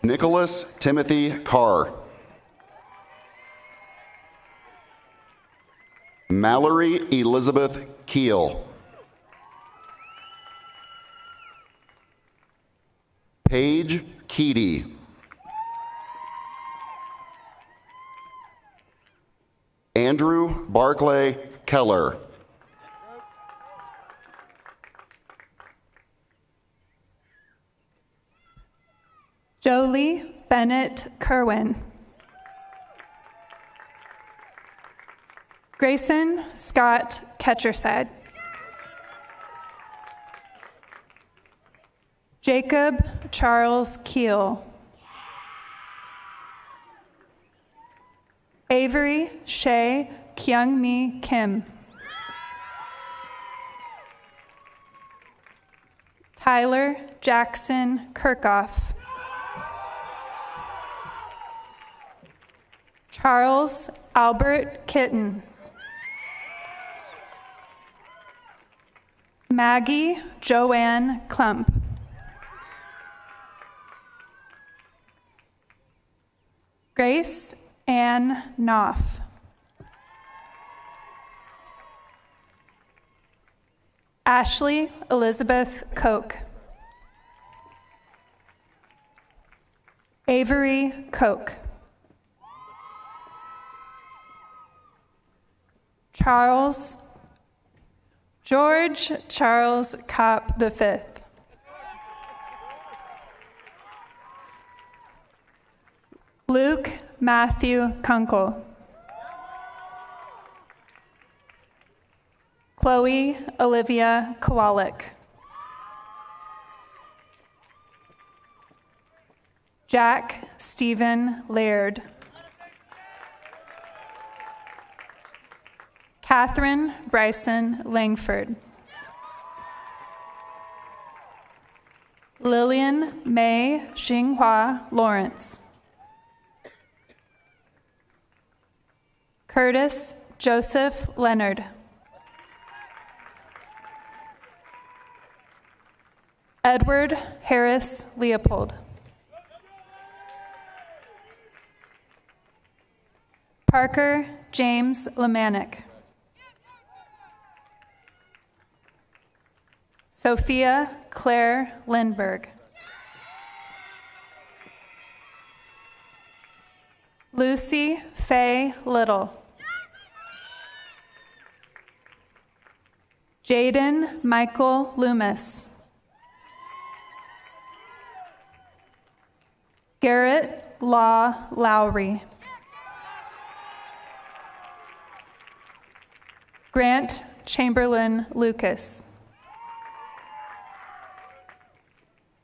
Nicholas Timothy Carr. Mallory Elizabeth Keel. Paige Keedy. Andrew Barclay Keller. Jolie Bennett Kerwin. Grayson Scott Ketcherside. Jacob Charles Keel. Avery Shea Kyung-mi Kim. Tyler Jackson Kirkhoff. Charles Albert Kitten. Maggie Joanne Klump. Grace Ann Knopf. Ashley Elizabeth Koch. Avery Koch. George Charles Kopp V. Luke Matthew Kunkel. Chloe Olivia Kowalik. Jack Stephen Laird. Catherine Bryson Langford. Lillian May Xinghua Lawrence. Curtis Joseph Leonard. Edward Harris Leopold. Parker James Lemanik. Sophia Claire Lindberg. Lucy Faye Little. Jaden Michael Loomis. Garrett Law Lowry. Grant Chamberlain Lucas.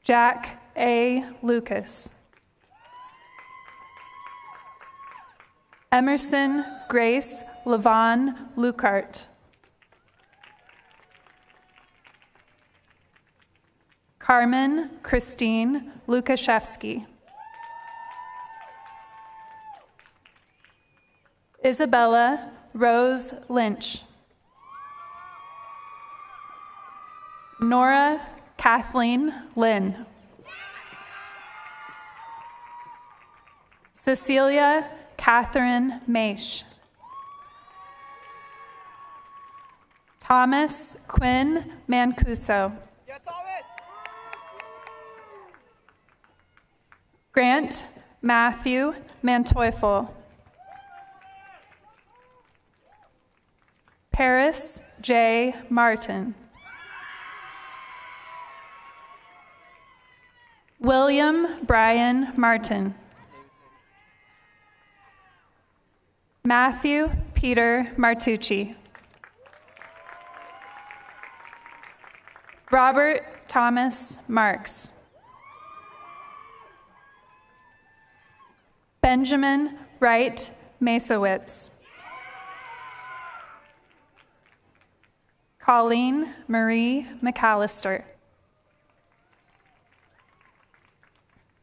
Jack A. Lucas. Emerson Grace Levon Lucart. Carmen Christine Lukashevsky. Isabella Rose Lynch. Nora Kathleen Lynn. Cecilia Catherine Maish. Thomas Quinn Mancuso. Grant Matthew Manteufel. Paris J. Martin. William Brian Martin. Matthew Peter Martucci. Robert Thomas Marks. Benjamin Wright Masowitz. Colleen Marie McAllister.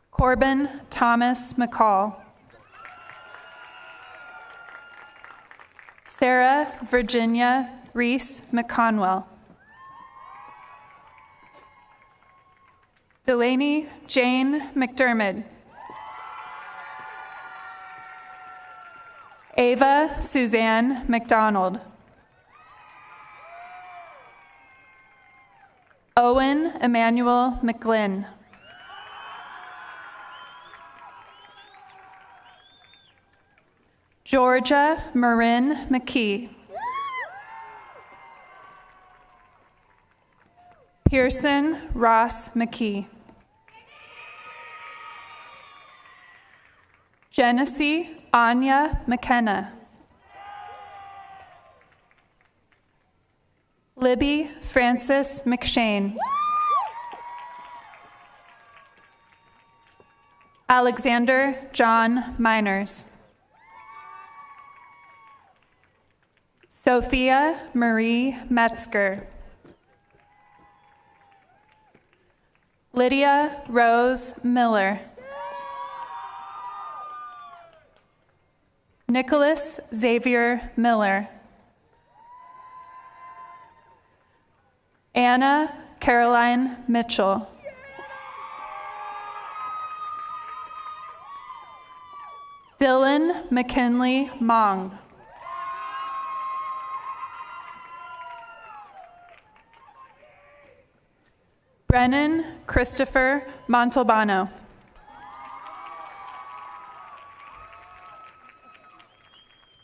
Corbin Thomas McCall. Sarah Virginia Reese McConwell. Delaney Jane McDermott. Ava Suzanne McDonald. Owen Emmanuel McGlynn. Georgia Marin McKee. Pearson Ross McKee. Genesee Anya McKenna. Libby Frances McShane. Alexander John Miners. Sophia Marie Metzger. Lydia Rose Miller. Nicholas Xavier Miller. Anna Caroline Mitchell. Dylan McKinley Mong. Brennan Christopher Montalbano.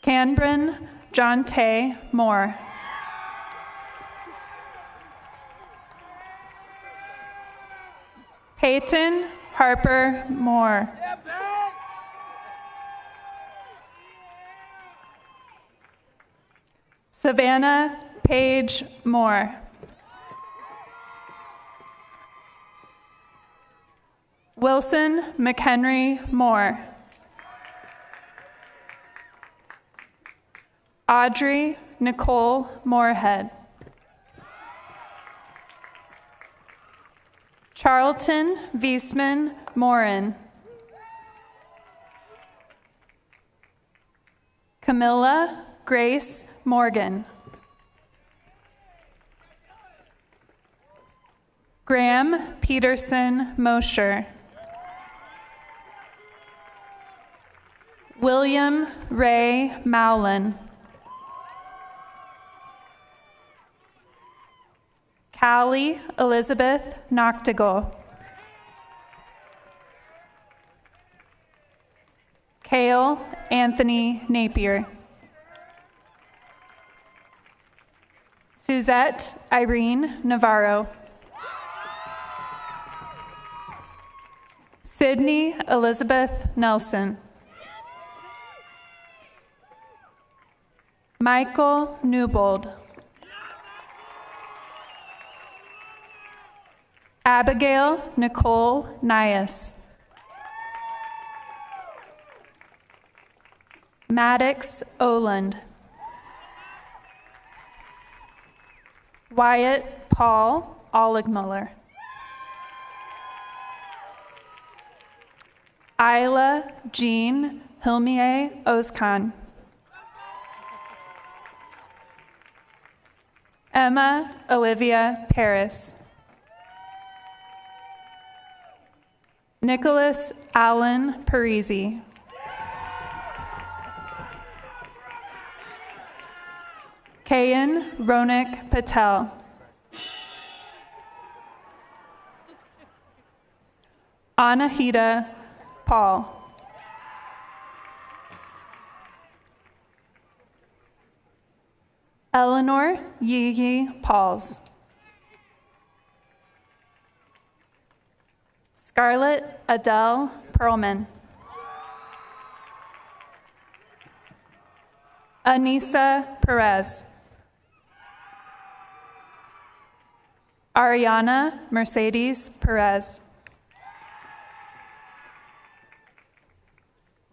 Canbrin Jonte Moore. Peyton Harper Moore. Savannah Page Moore. Wilson McHenry Moore. Audrey Nicole Moorhead. Charlton Viesman Morin. Camilla Grace Morgan. Graham Peterson Mosher. William Ray Mowlin. Callie Elizabeth Noctegal. Cale Anthony Napier. Suzette Irene Navarro. Sydney Elizabeth Nelson. Michael Newbold. Abigail Nicole Nias. Maddox Oland. Wyatt Paul Oligmuller. Isla Jean Hilmier Ozkan. Emma Olivia Paris. Nicholas Allen Parisi. Kayan Ronak Patel. Anahita Paul. Eleanor Yi Pauls. Scarlett Adele Perlman. Anissa Perez. Ariana Mercedes Perez.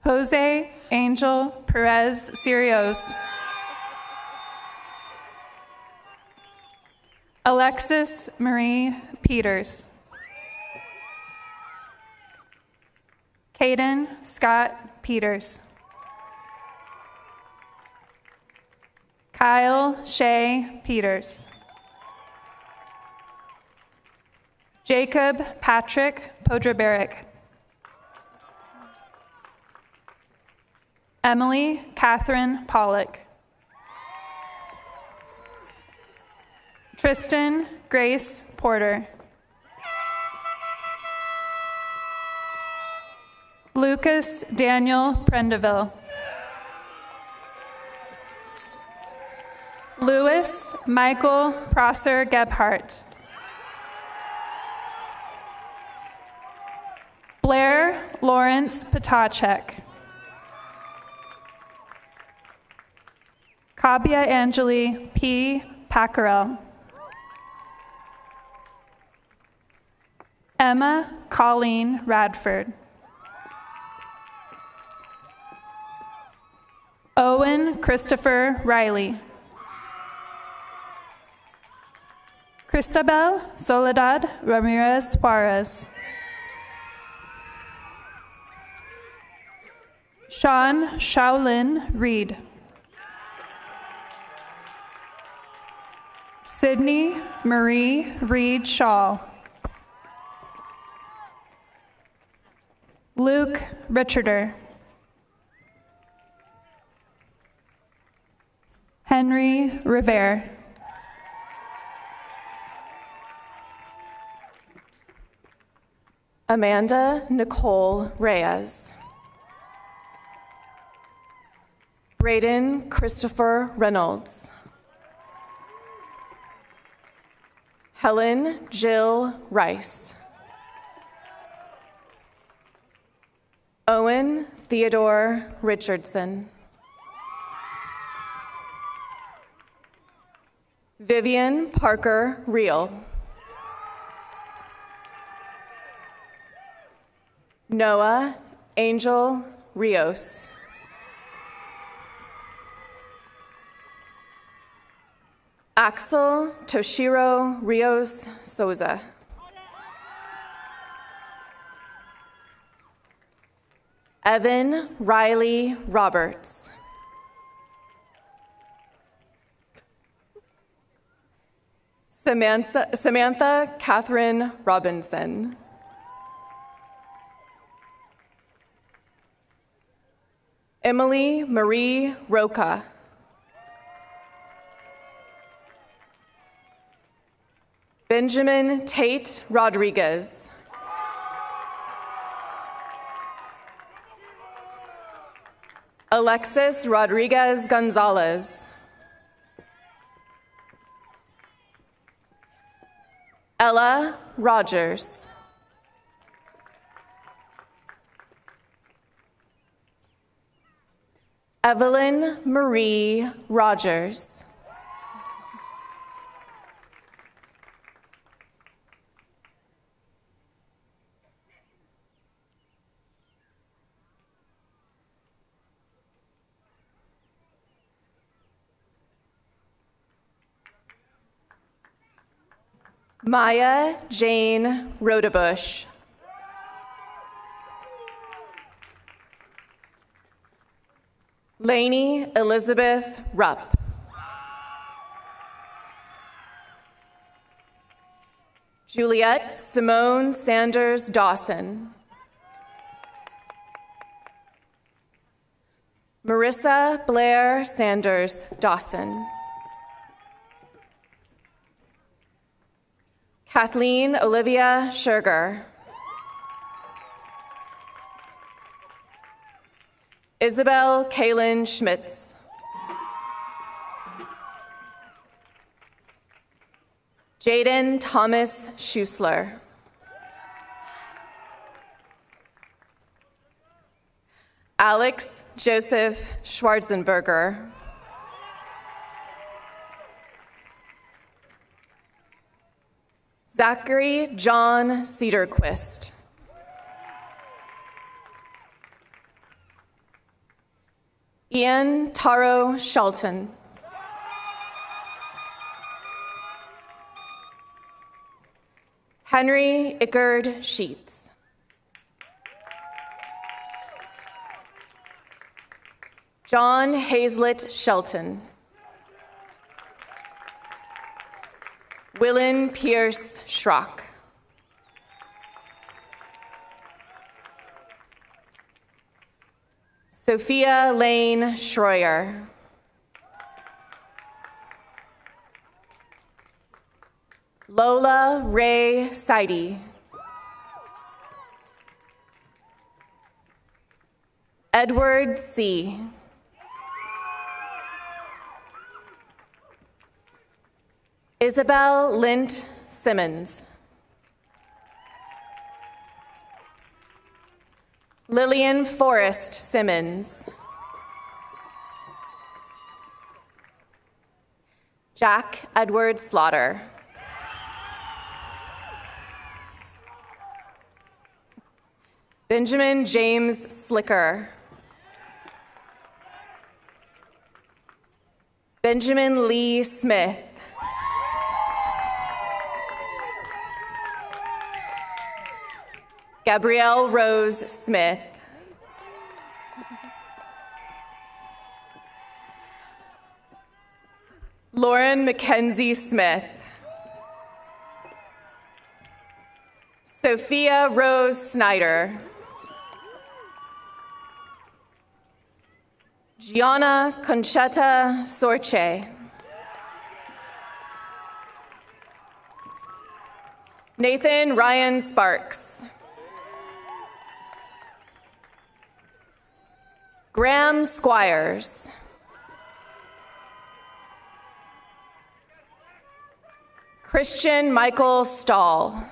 Jose Angel Perez Sirios. Alexis Marie Peters. Caden Scott Peters. Kyle Shea Peters. Jacob Patrick Podraberic. Emily Catherine Pollock. Tristan Grace Porter. Lucas Daniel Prendeville. Louis Michael Prosser Gebhardt. Blair Lawrence Potacek. Kabia Angeli P. Paccarel. Emma Colleen Radford. Owen Christopher Riley. Cristabel Soledad Ramirez Suarez. Sean Shaolin Reed. Sydney Marie Reed Shaw. Luke Richarder. Henry Rivera. Amanda Nicole Reyes. Braden Christopher Reynolds. Helen Jill Rice. Owen Theodore Richardson. Vivian Parker Reel. Noah Angel Rios. Axel Toshiro Rios Souza. Evan Riley Roberts. Samantha Catherine Robinson. Emily Marie Roca. Benjamin Tate Rodriguez. Alexis Rodriguez Gonzalez. Ella Rogers. Evelyn Marie Rogers. Maya Jane Rodebush. Lainey Elizabeth Rupp. Juliet Simone Sanders Dawson. Marissa Blair Sanders Dawson. Kathleen Olivia Scherger. Isabel Kaylin Schmitz. Jaden Thomas Schusler. Alex Joseph Schwarzenberger. Zachary John Cedarquist. Ian Taro Shelton. Henry Ickard Sheets. John Hazlett Shelton. Willen Pierce Schrock. Sophia Lane Schroyer. Lola Ray Seide. Edward C. Isabel Lint Simmons. Lillian Forrest Simmons. Jack Edward Slaughter. Benjamin James Slicker. Benjamin Lee Smith. Gabrielle Rose Smith. Lauren Mackenzie Smith. Sophia Rose Snyder. Gianna Conchetta Sorche. Nathan Ryan Sparks. Graham Squires. Christian Michael Stahl.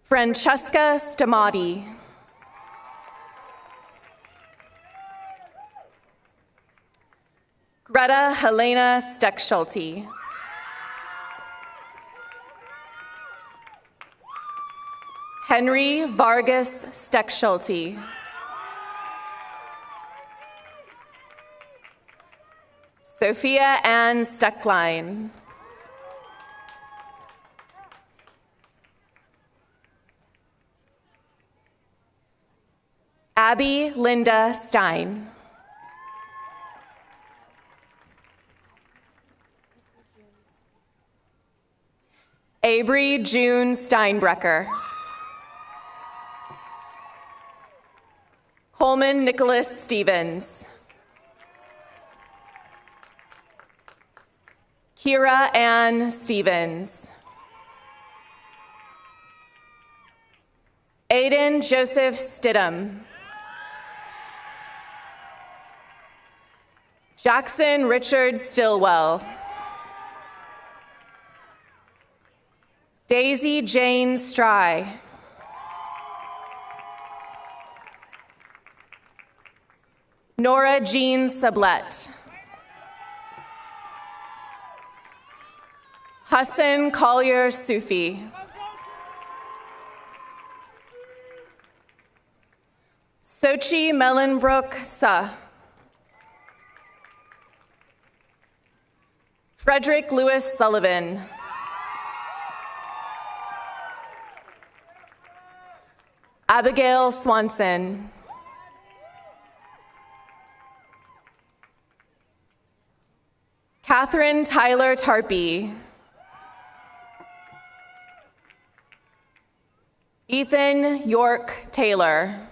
Francesca Stamati. Greta Helena Steckschulte. Henry Vargas Steckschulte. Sophia Ann Stecklein. Abby Linda Stein. Avery June Steinbrecker. Coleman Nicholas Stevens. Kira Ann Stevens. Aiden Joseph Stidham. Jackson Richard Stillwell. Daisy Jane Stry. Nora Jean Sublette. Hassan Collier Sufi. Sochi Mellenbrook Sa. Frederick Lewis Sullivan. Abigail Swanson. Catherine Tyler Tarpey. Ethan York Taylor.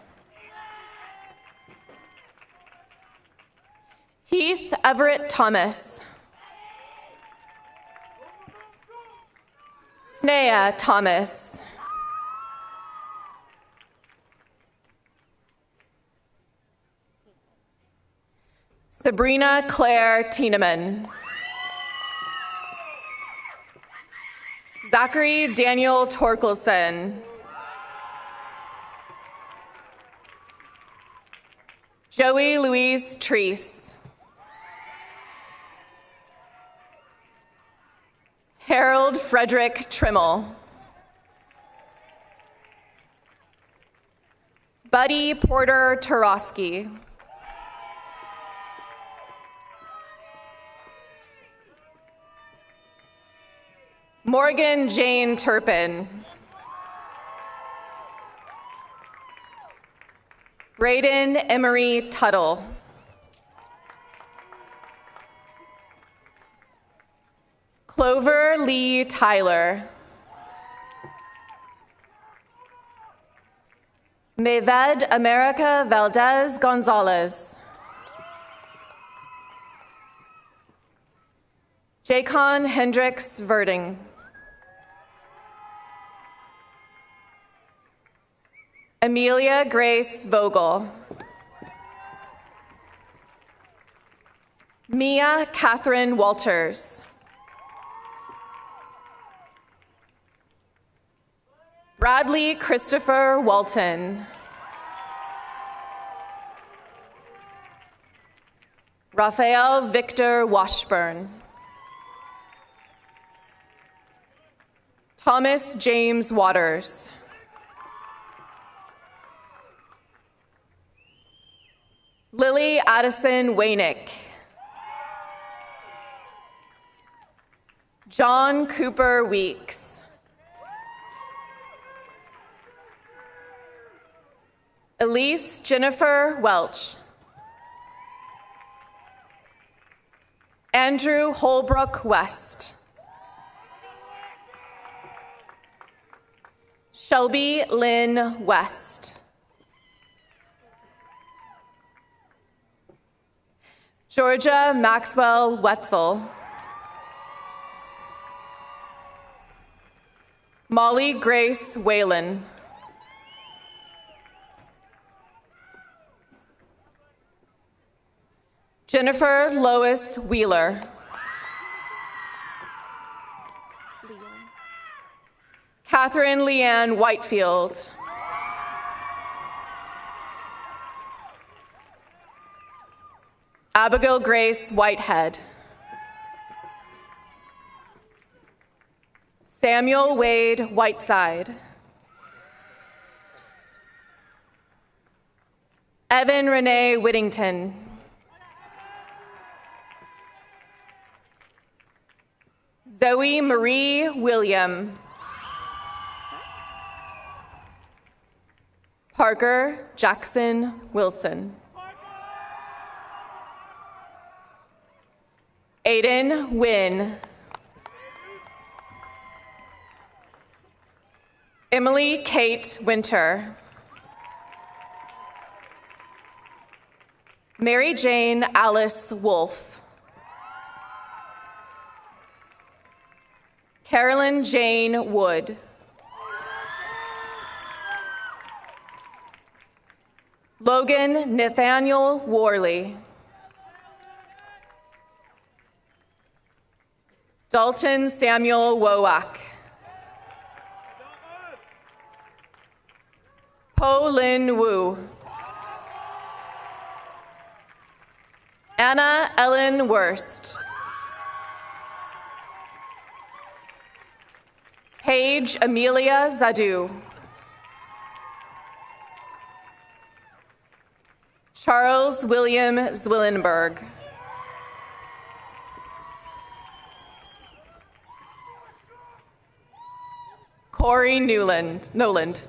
Heath Everett Thomas. Snea Thomas. Sabrina Claire Tieneman. Zachary Daniel Torkelson. Joey Louise Treese. Harold Frederick Trimmel. Buddy Porter Turowski. Morgan Jane Turpin. Braden Emery Tuttle. Clover Lee Tyler. Meved America Valdez Gonzalez. Jacon Hendricks Verding. Amelia Grace Vogel. Mia Catherine Walters. Bradley Christopher Walton. Raphael Victor Washburn. Thomas James Waters. Lily Addison Wainick. John Cooper Weeks. Elise Jennifer Welch. Andrew Holbrook West. Shelby Lynn West. Georgia Maxwell Wetzel. Molly Grace Whalen. Jennifer Lois Wheeler. Catherine Leanne Whitefield. Abigail Grace Whitehead. Samuel Wade Whiteside. Evan Renee Whittington. Zoe Marie William. Parker Jackson Wilson. Aiden Wynn. Emily Kate Winter. Mary Jane Alice Wolfe. Carolyn Jane Wood. Logan Nathaniel Worley. Dalton Samuel Wowak. Po Lin Wu. Anna Ellen Wurst. Paige Amelia Zadu. Charles William Zwillenberg. Corey Noland.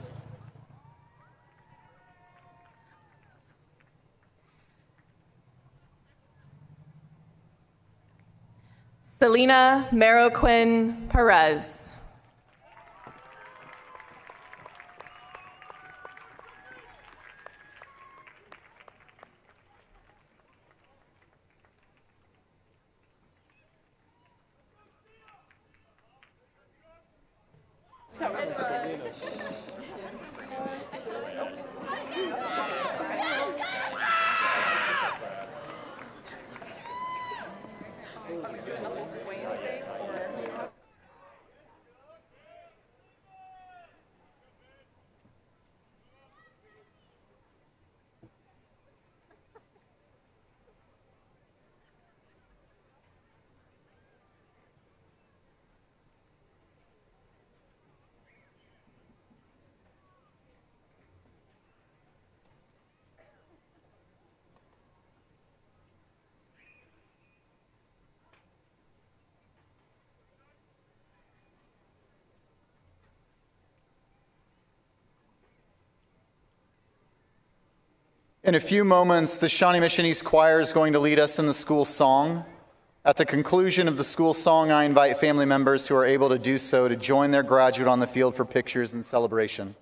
Selena Maroquin Perez. In a few moments, the Shawnee Mission East Choir is going to lead us in the school song. At the conclusion of the school song, I invite family members who are able to do so to join their graduate on the field for pictures and celebration.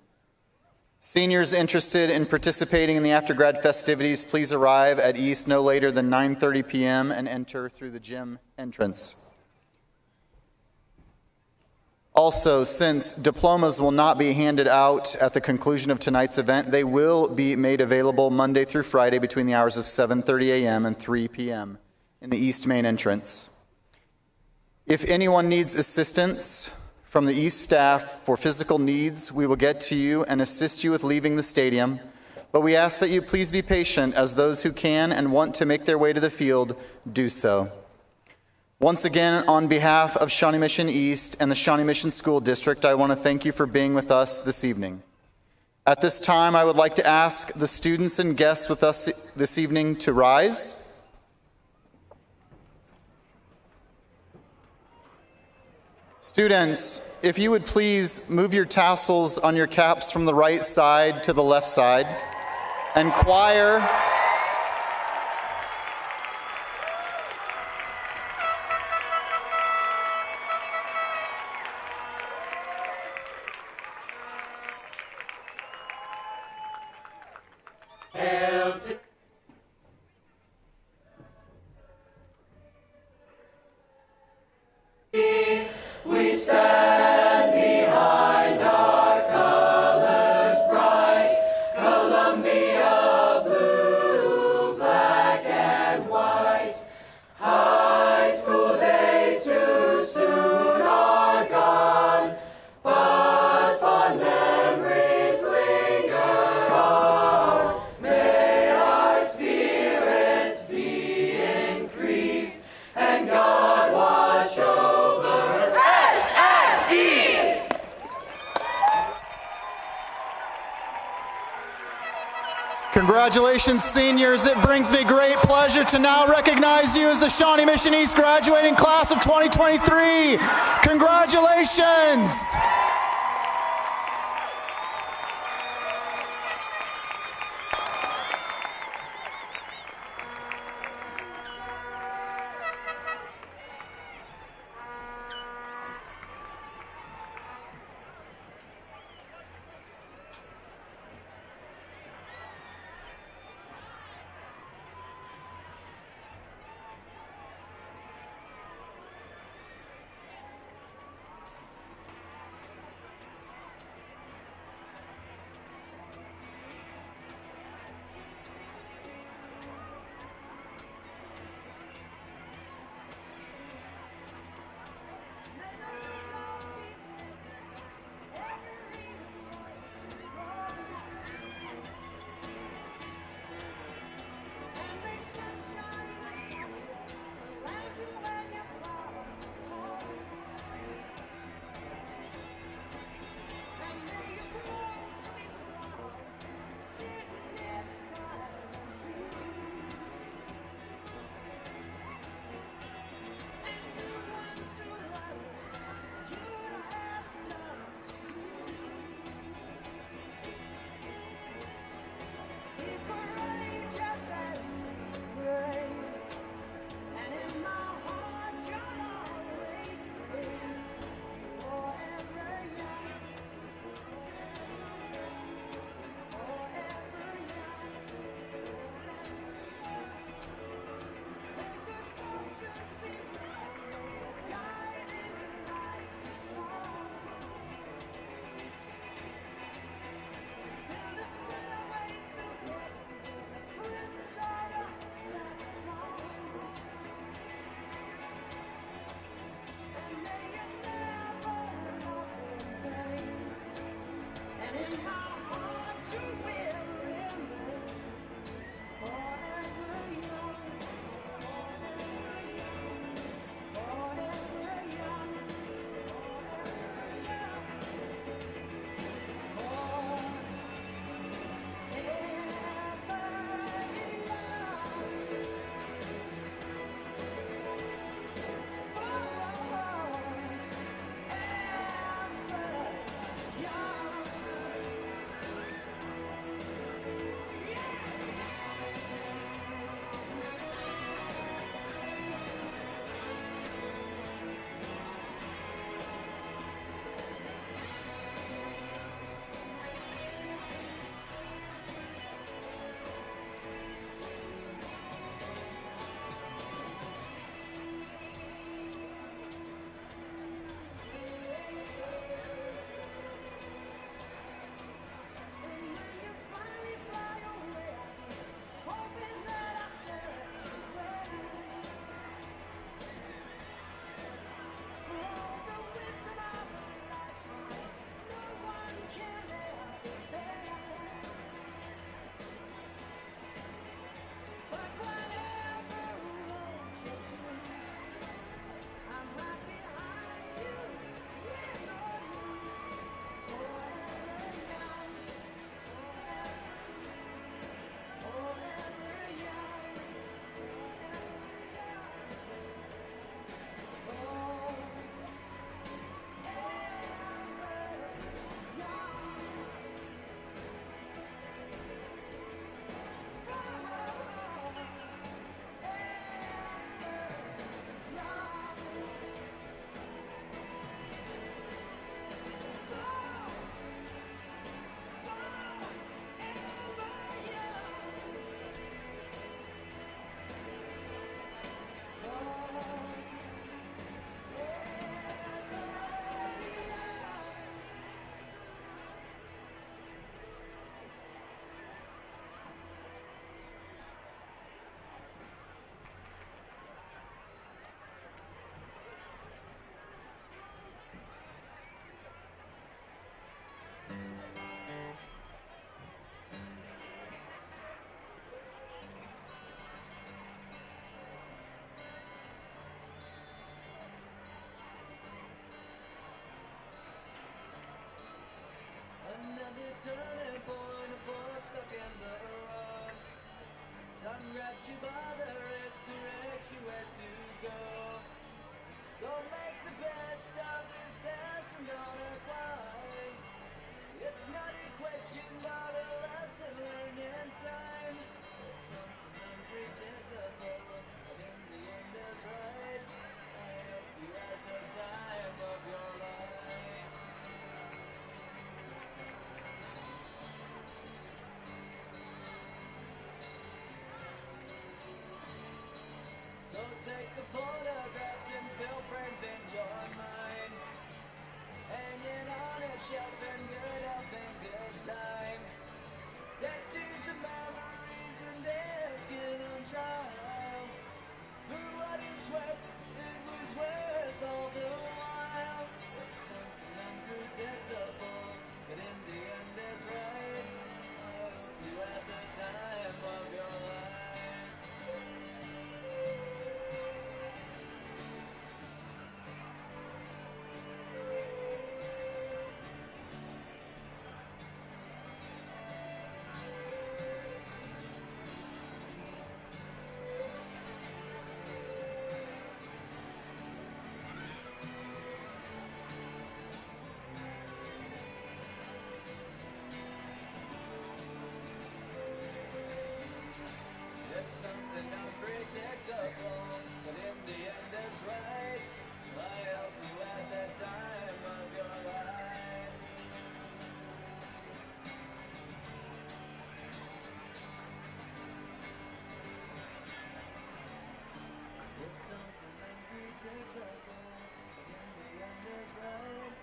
Seniors interested in participating in the after-grad festivities, please arrive at East no later than 9:30 p.m. and enter through the gym entrance. Also, since diplomas will not be handed out at the conclusion of tonight's event, they will be made available Monday through Friday between the hours of 7:30 a.m. and 3 p.m. in the East Main entrance. If anyone needs assistance from the East staff for physical needs, we will get to you and assist you with leaving the stadium, but we ask that you please be patient as those who can and want to make their way to the field do so. Once again, on behalf of Shawnee Mission East and the Shawnee Mission School District, I want to thank you for being with us this evening. At this time, I would like to ask the students and guests with us this evening to rise. Students, if you would please move your tassels on your caps from the right side to the left side. And choir, We stand behind our colors bright, Columbia blue, black and white. High school days too soon are gone, but fond memories linger on. May our spirits be increased, and God watch over East. Congratulations, seniors. It brings me great pleasure to now recognize you as the Shawnee Mission East graduating class of 2023. Congratulations. the photographs and still frames in your mind. Hanging on a shelf in good health and good time. Tattoos of memories and their skin on trial. For what it's worth, it was worth all the while. It's something unpredictable, but in the end it's right. I hope you had the time of your life. It's something unpredictable, but in the end it's right. I hope you had the time of your life. It's something unpredictable, but in the end it's right.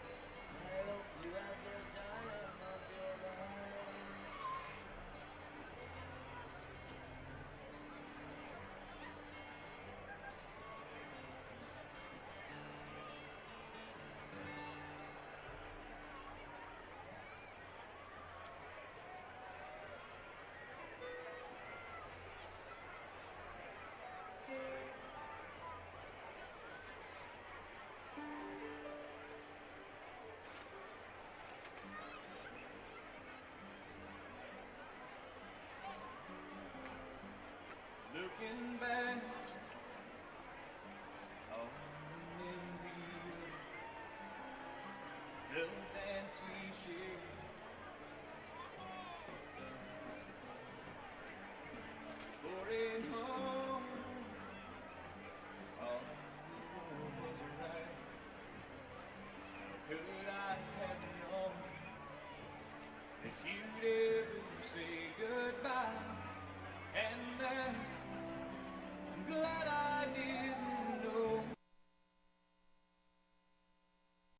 I hope you had the time of your life. Looking back